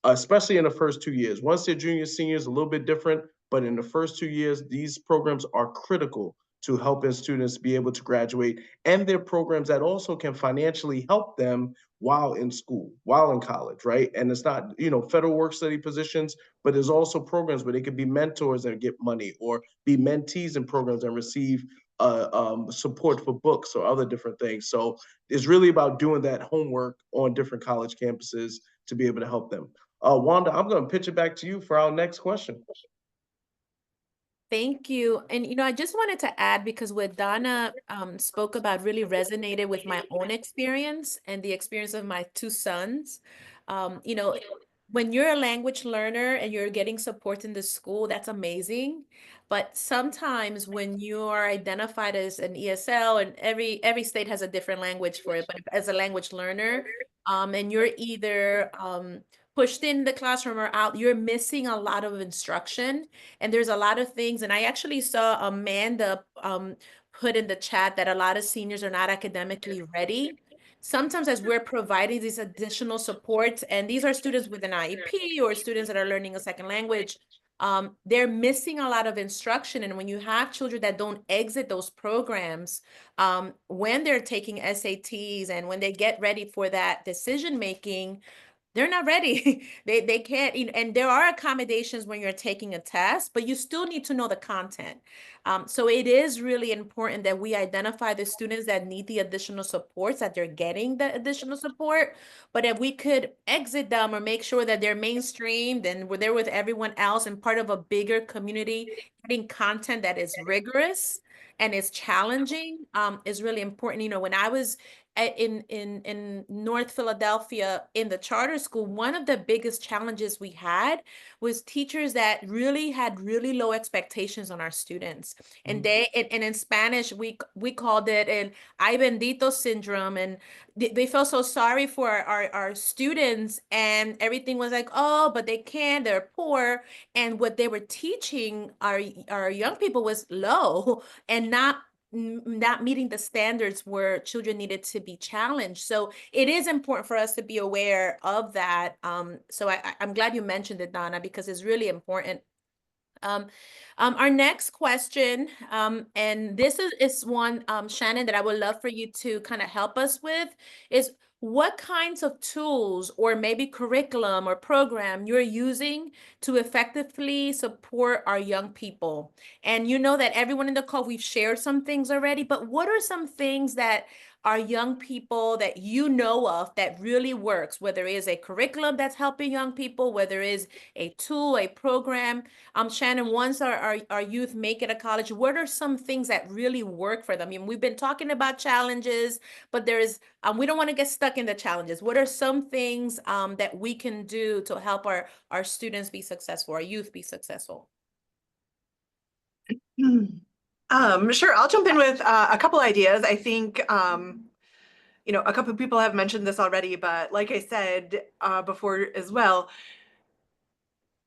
especially in the first 2 years. Once they're juniors, seniors, a little bit different, but in the first 2 years, these programs are critical to helping students be able to graduate, and they're programs that also can financially help them while in school, while in college, right? And it's not, you know, federal work study positions, but there's also programs where they could be mentors and get money, or be mentees in programs and receive support for books or other different things. So it's really about doing that homework on different college campuses to be able to help them. Wanda, I'm going to pitch it back to you for our next question. Thank you. And, I just wanted to add, because what Donna spoke about really resonated with my own experience and the experience of my two sons. When you're a language learner and you're getting support in the school, that's amazing. But sometimes when you are identified as an ESL, and every state has a different language for it, but as a language learner, and you're either pushed in the classroom or out, you're missing a lot of instruction. And there's a lot of things. And I actually saw Amanda put in the chat that a lot of seniors are not academically ready. Sometimes as we're providing these additional supports, and these are students with an IEP or students that are learning a second language, they're missing a lot of instruction. And when you have children that don't exit those programs, when they're taking SATs and when they get ready for that decision making, they're not ready. They can't, and there are accommodations when you're taking a test, but you still need to know the content. So it is really important that we identify the students that need the additional supports, that they're getting the additional support. But if we could exit them or make sure that they're mainstreamed and we're there with everyone else and part of a bigger community, getting content that is rigorous and is challenging, is really important. When I was in North Philadelphia in the charter school, one of the biggest challenges we had was teachers that really had really low expectations on our students. And and in Spanish, we called it an ay bendito syndrome. And they felt so sorry for our students, and everything was like, oh, but they can't, they're poor. And what they were teaching our young people was low and not meeting the standards where children needed to be challenged. So it is important for us to be aware of that. So I'm glad you mentioned it, Donna, because it's really important. Our next question, and this is one, Shannon, that I would love for you to kind of help us with, is what kinds of tools or maybe curriculum or program you're using to effectively support our young people? And you know that everyone in the call, we've shared some things already, but what are some things that our young people that you know of that really works, whether it is a curriculum that's helping young people, whether it is a tool, a program? Shannon, once our youth make it to college, what are some things that really work for them? I mean, we've been talking about challenges, but we don't want to get stuck in the challenges. What are some things that we can do to help our students be successful, our youth be successful? Sure, I'll jump in with a couple ideas. I think, a couple of people have mentioned this already, but like I said before as well,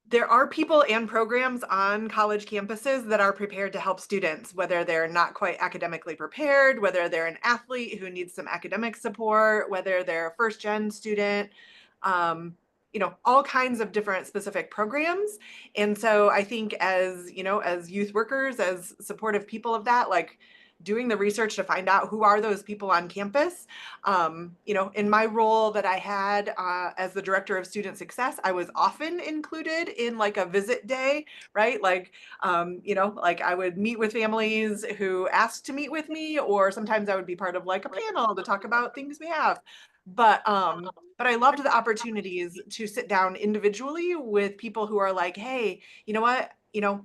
there are people and programs on college campuses that are prepared to help students, whether they're not quite academically prepared, whether they're an athlete who needs some academic support, whether they're a first-gen student, all kinds of different specific programs. And so I think as youth workers, as supportive people of that, like doing the research to find out who are those people on campus. You know, in my role that I had as the director of student success, I was often included in like a visit day, right? Like, you know, like I would meet with families who asked to meet with me, or sometimes I would be part of like a panel to talk about things we have. But I loved the opportunities to sit down individually with people who are like, hey, you know what, you know,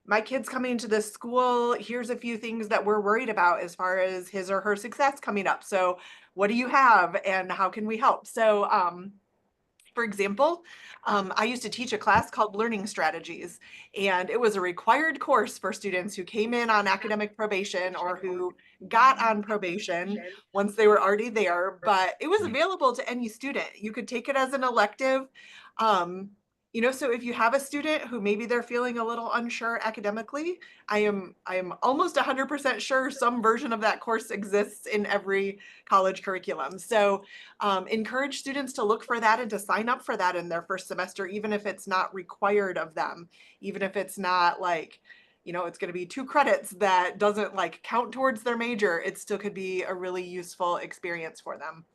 my kid's coming to this school. Here's a few things that we're worried about as far as his or her success coming up. So what do you have and how can we help? So for example, I used to teach a class called Learning Strategies, and it was a required course for students who came in on academic probation or who got on probation once they were already there, but it was available to any student. You could take it as an elective. You know, so if you have a student who maybe they're feeling a little unsure academically, I am almost 100% sure some version of that course exists in every college curriculum. So encourage students to look for that and to sign up for that in their first semester, even if it's not required of them, even if it's not like, you know, it's going to be 2 credits that doesn't like count towards their major. It still could be a really useful experience for them.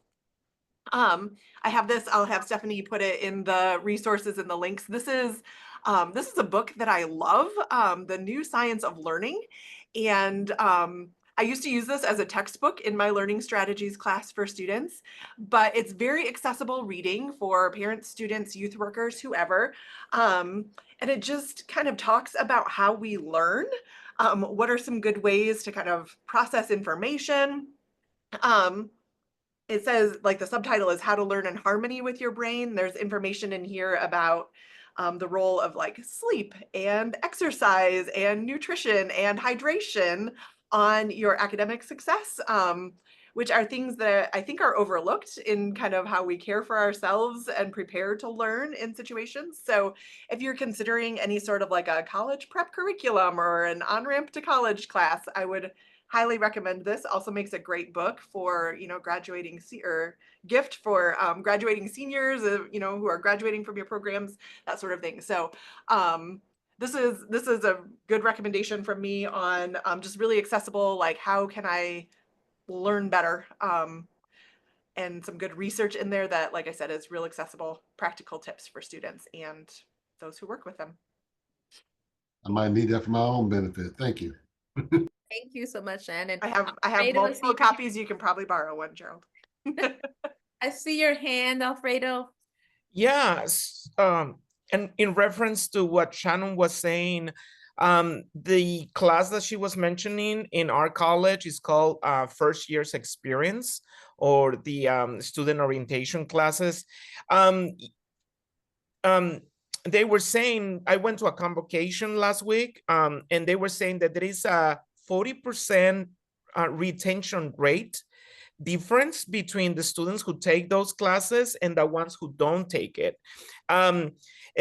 I have this, I'll have Stephanie put it in the resources and the links. This is a book that I love, The New Science of Learning. And I used to use this as a textbook in my learning strategies class for students, but it's very accessible reading for parents, students, youth workers, whoever. And it just kind of talks about how we learn. What are some good ways to kind of process information? It says, like, the subtitle is How to Learn in Harmony with Your Brain. There's information in here about the role of like sleep and exercise and nutrition and hydration on your academic success, which are things that I think are overlooked in kind of how we care for ourselves and prepare to learn in situations. So if you're considering any sort of like a college prep curriculum or an on-ramp to college class, I would highly recommend this. Also makes a great book for, you know, graduating or gift for graduating seniors, you know, who are graduating from your programs, that sort of thing. So this is a good recommendation from me on just really accessible, like how can I learn better, and some good research in there that, like I said, is real accessible, practical tips for students and those who work with them. I might need that for my own benefit. Thank you. Thank you so much, Shannon. I have Alfredo, multiple copies. You can probably borrow one, Gerald. I see your hand, Alfredo. Yes. And in reference to what Shannon was saying, the class that she was mentioning in our college is called First Year's Experience, or the student orientation classes. They were saying, I went to a convocation last week, and they were saying that there is a 40% retention rate difference between the students who take those classes and the ones who don't take it. And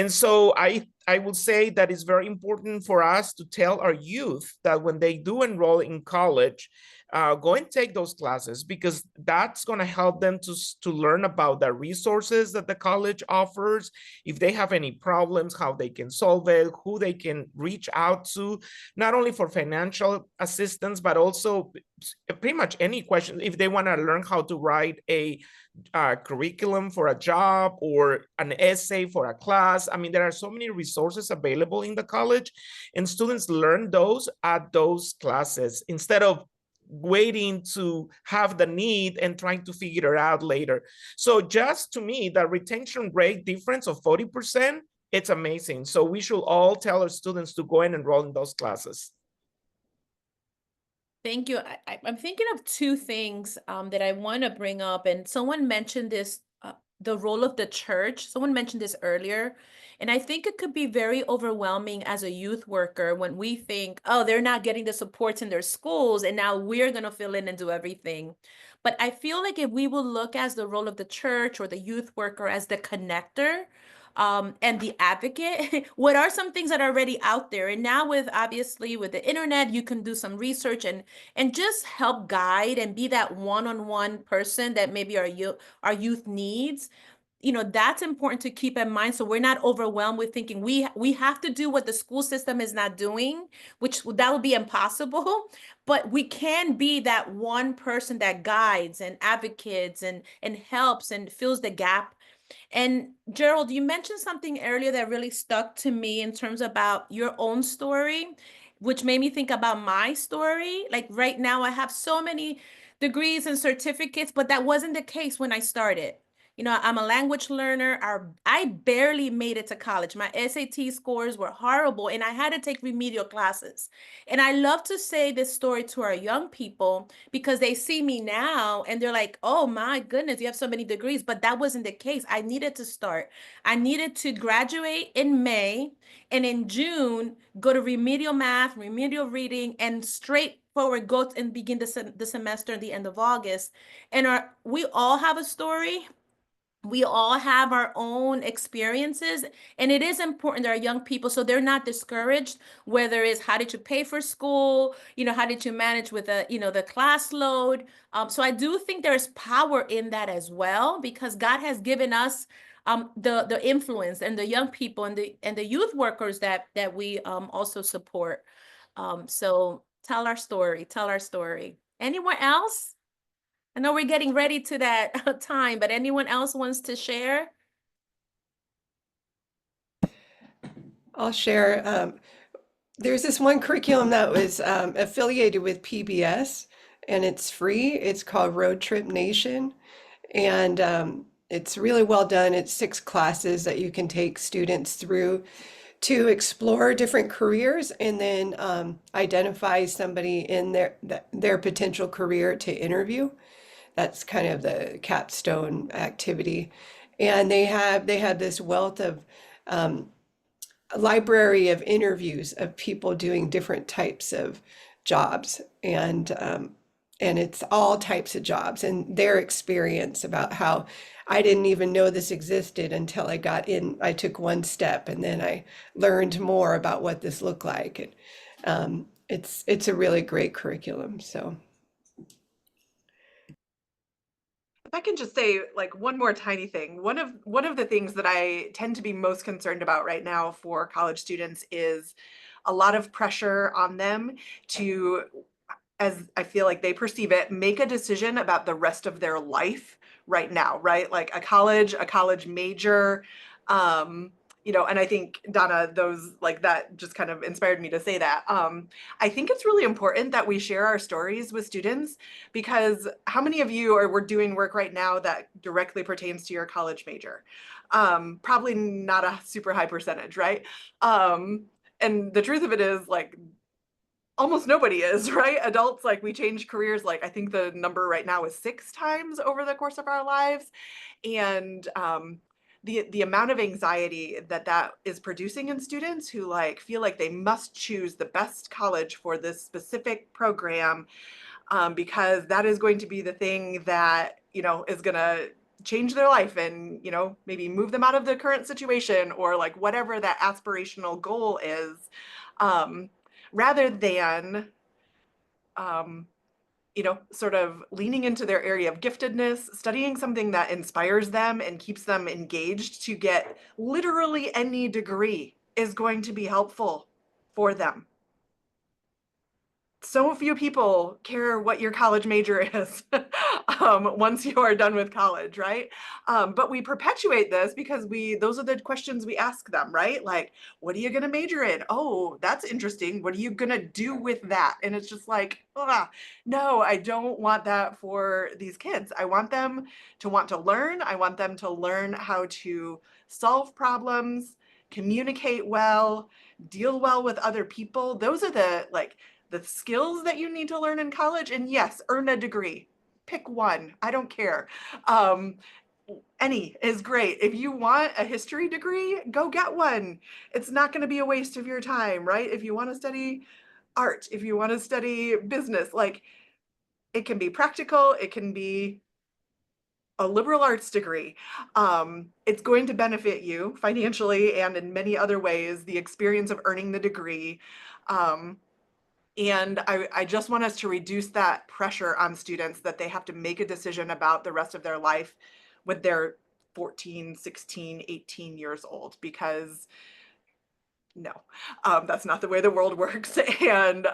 so I will say that it's very important for us to tell our youth that when they do enroll in college, go and take those classes, because that's going to help them to learn about the resources that the college offers. If they have any problems, how they can solve it, who they can reach out to, not only for financial assistance, but also pretty much any question. If they want to learn how to write a curriculum for a job or an essay for a class. I mean, there are so many resources available in the college, and students learn those at those classes instead of waiting to have the need and trying to figure it out later. So just to me, the retention rate difference of 40%, it's amazing. So we should all tell our students to go and enroll in those classes. Thank you. I'm thinking of 2 things that I want to bring up, and someone mentioned this, the role of the church. Someone mentioned this earlier, and I think it could be very overwhelming as a youth worker when we think, oh, they're not getting the supports in their schools, and now we're going to fill in and do everything. But I feel like if we will look as the role of the church or the youth worker as the connector, and the advocate, what are some things that are already out there? And now with obviously with the internet, you can do some research and just help guide and be that one-on-one person that maybe our youth needs. that's important to keep in mind. So we're not overwhelmed with thinking we have to do what the school system is not doing, which that would be impossible. But we can be that one person that guides and advocates and helps and fills the gap. And Gerald, you mentioned something earlier that really stuck to me in terms about your own story, which made me think about my story. Like right now, I have so many degrees and certificates, but that wasn't the case when I started. I'm a language learner. I barely made it to college. My SAT scores were horrible, and I had to take remedial classes. And I love to say this story to our young people because they see me now and they're like, oh my goodness, you have so many degrees. But that wasn't the case. I needed to start. I needed to graduate in May, and in June, go to remedial math, remedial reading, and straightforward go and begin the semester at the end of August. And we all have a story. We all have our own experiences, and it is important that our young people, so they're not discouraged, whether it's how did you pay for school, how did you manage with the class load. So I do think there's power in that as well, because God has given us the influence, and the young people and the youth workers that we also support. So tell our story. Anyone else? I know we're getting ready to that time, but anyone else wants to share? I'll share. There's this one curriculum that was affiliated with PBS, and it's free. It's called Road Trip Nation, and it's really well done. It's 6 classes that you can take students through to explore different careers, and then identify somebody in their potential career to interview. That's kind of the capstone activity. And they have this wealth of a library of interviews of people doing different types of jobs, and it's all types of jobs and their experience about how I didn't even know this existed until I got in. I took one step, and then I learned more about what this looked like. And it's a really great curriculum. So. If I can just say like one more tiny thing, one of the things that I tend to be most concerned about right now for college students is a lot of pressure on them to, as I feel like they perceive it, make a decision about the rest of their life right now, right? Like a college major, and I think Donna, those like that just kind of inspired me to say that. I think it's really important that we share our stories with students, because how many of you we're doing work right now that directly pertains to your college major? Probably not a super high percentage, right? And the truth of it is, like, almost nobody is, right? Adults, like, we change careers, like I think the number right now is 6 times over the course of our lives. And the amount of anxiety that is producing in students who like feel like they must choose the best college for this specific program, because that is going to be the thing that is going to change their life and maybe move them out of the current situation, or like whatever that aspirational goal is, rather than sort of leaning into their area of giftedness, studying something that inspires them and keeps them engaged to get literally any degree is going to be helpful for them. So few people care what your college major is once you are done with college, right? But we perpetuate this because those are the questions we ask them, right? Like, what are you going to major in? Oh, that's interesting. What are you going to do with that? And it's just like, no, I don't want that for these kids. I want them to want to learn. I want them to learn how to solve problems, communicate well, deal well with other people. Those are the skills that you need to learn in college. And yes, earn a degree. Pick one. I don't care. Any is great. If you want a history degree, go get one. It's not going to be a waste of your time, right? If you want to study art, if you want to study business, like, it can be practical, it can be a liberal arts degree. It's going to benefit you financially and in many other ways, the experience of earning the degree. And I just want us to reduce that pressure on students that they have to make a decision about the rest of their life with their 14, 16, 18 years old, because no, that's not the way the world works. And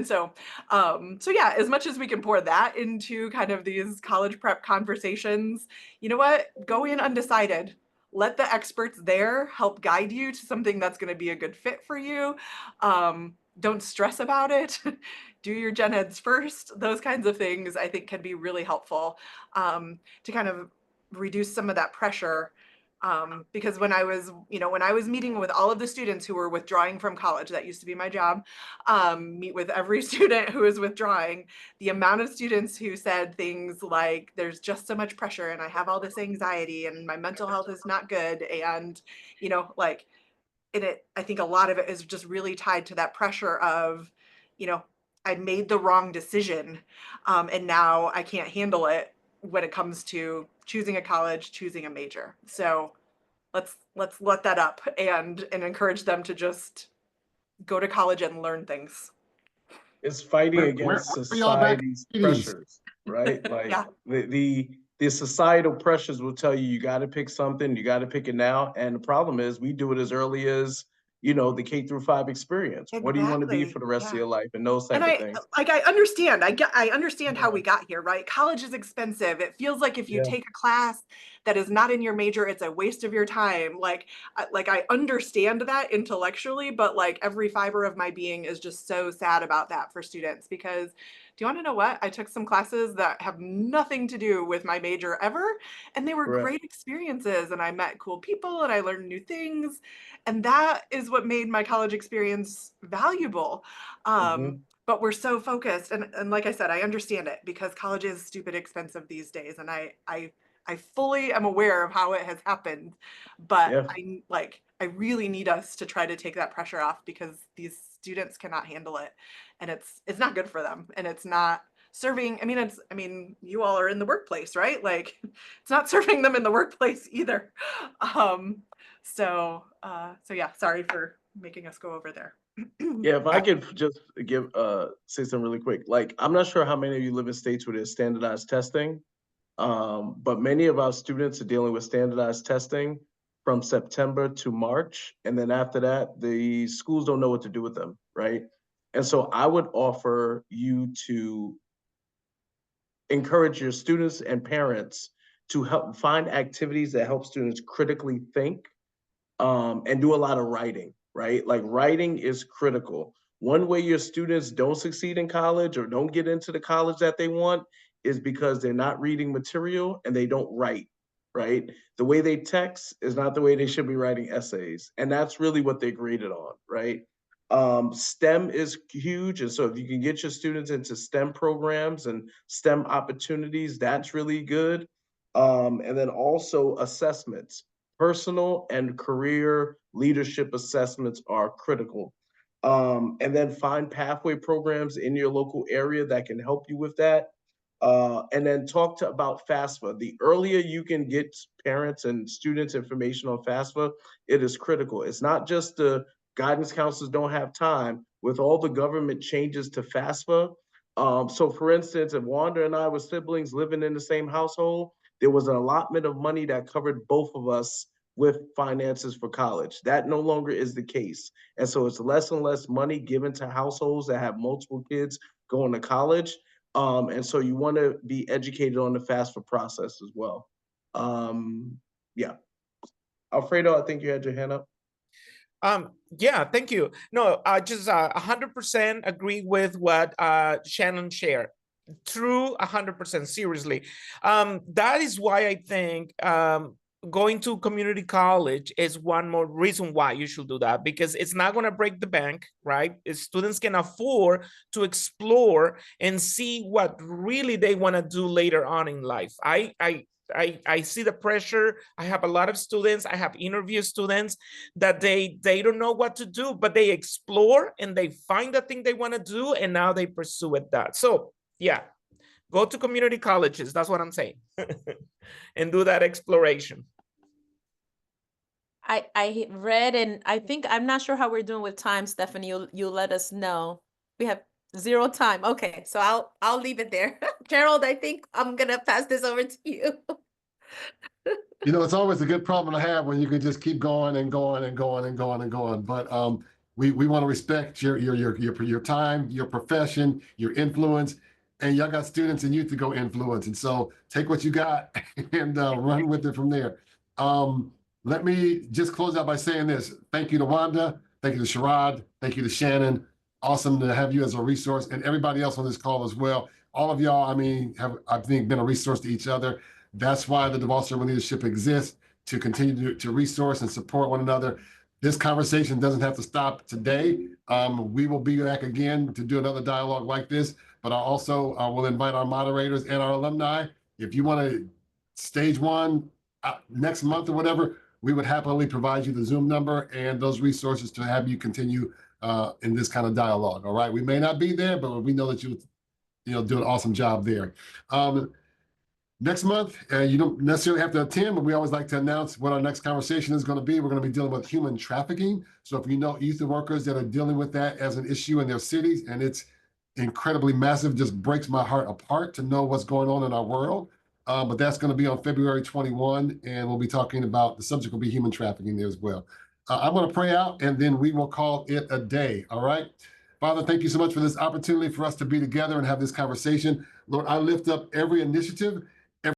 so yeah, as much as we can pour that into kind of these college prep conversations, you know what, go in undecided. Let the experts there help guide you to something that's going to be a good fit for you. Don't stress about it. Do your gen eds first. Those kinds of things I think can be really helpful to kind of reduce some of that pressure. Because when I was meeting with all of the students who were withdrawing from college, that used to be my job, meet with every student who is withdrawing, the amount of students who said things like, there's just so much pressure and I have all this anxiety and my mental health is not good. And, like, I think a lot of it is just really tied to that pressure of, I made the wrong decision and now I can't handle it when it comes to choosing a college, choosing a major. So let's let that up and encourage them to just go to college and learn things. It's fighting Where against are y'all back? society's pressures, right? Like Yeah. the societal pressures will tell you got to pick something, you got to pick it now. And the problem is we do it as early as, the K-5 experience. What do you want to be for the rest of your life, and those type And of things. I understand. I understand how we got here, right? College is expensive. It feels like if you Yeah. take a class that is not in your major, it's a waste of your time. Like I understand that intellectually, but like every fiber of my being is just so sad about that for students, because do you want to know what? I took some classes that have nothing to do with my major ever, and they were Correct. great experiences, and I met cool people and I learned new things. And that is what made my college experience valuable. But we're so focused, and like I said, I understand it, because college is stupid expensive these days, and I fully am aware of how it has happened, but Yeah. I really need us to try to take that pressure off, because these students cannot handle it, and it's not good for them, and it's not serving. I mean, you all are in the workplace, right? Like, it's not serving them in the workplace either. So yeah, sorry for making us go over there. Yeah, if I could just say something really quick. Like, I'm not sure how many of you live in states where there's standardized testing, but many of our students are dealing with standardized testing from September to March, and then after that, the schools don't know what to do with them, right? And so I would offer you to encourage your students and parents to help find activities that help students critically think, and do a lot of writing, right? Like, writing is critical. One way your students don't succeed in college or don't get into the college that they want is because they're not reading material and they don't write, right? The way they text is not the way they should be writing essays. And that's really what they're graded on, right? STEM is huge. And so if you can get your students into STEM programs and STEM opportunities, that's really good. And then also assessments. Personal and career leadership assessments are critical. And then find pathway programs in your local area that can help you with that. And then talk about FAFSA. The earlier you can get parents and students information on FAFSA, it is critical. It's not just the guidance counselors don't have time with all the government changes to FAFSA. So for instance, if Wanda and I were siblings living in the same household, there was an allotment of money that covered both of us with finances for college. That no longer is the case. And so it's less and less money given to households that have multiple kids going to college. And so you want to be educated on the FAFSA process as well. Yeah. Alfredo, I think you had your hand up. Yeah, thank you. No, I just 100% agree with what Shannon shared. True, 100%, seriously. That is why I think going to community college is one more reason why you should do that, because it's not going to break the bank, right? Students can afford to explore and see what really they want to do later on in life. I see the pressure. I have a lot of students. I have interviewed students that they don't know what to do, but they explore and they find the thing they want to do, and now they pursue it. That. So yeah, go to community colleges. That's what I'm saying, and do that exploration. I read, and I think, I'm not sure how we're doing with time, Stephanie. You'll let us know. We have 0 time. Okay, so I'll leave it there. Gerald, I think I'm gonna pass this over to you. You know, it's always a good problem to have when you can just keep going and going and going and going and going. But we want to respect your time, your profession, your influence, and y'all got students and youth to go influence. And so take what you got and run with it from there. Let me just close out by saying this. Thank you to Wanda. Thank you to Sherrod. Thank you to Shannon. Awesome to have you as a resource, and everybody else on this call as well. All of y'all, I mean, have, I think, been a resource to each other. That's why the Duval Servant Leadership exists, to continue to resource and support one another. This conversation doesn't have to stop today. We will be back again to do another dialogue like this, but I also will invite our moderators and our alumni. If you want to stage one next month or whatever, we would happily provide you the Zoom number and those resources to have you continue in this kind of dialogue. All right, we may not be there, but we know that you do an awesome job there. Next month, you don't necessarily have to attend, but we always like to announce what our next conversation is going to be. We're going to be dealing with human trafficking. So if you know youth workers that are dealing with that as an issue in their cities, and it's incredibly massive, just breaks my heart apart to know what's going on in our world. But that's going to be on February 21, and we'll be talking about, the subject will be human trafficking there as well. I'm going to pray out, and then we will call it a day, all right? Father, thank you so much for this opportunity for us to be together and have this conversation. Lord, I lift up every initiative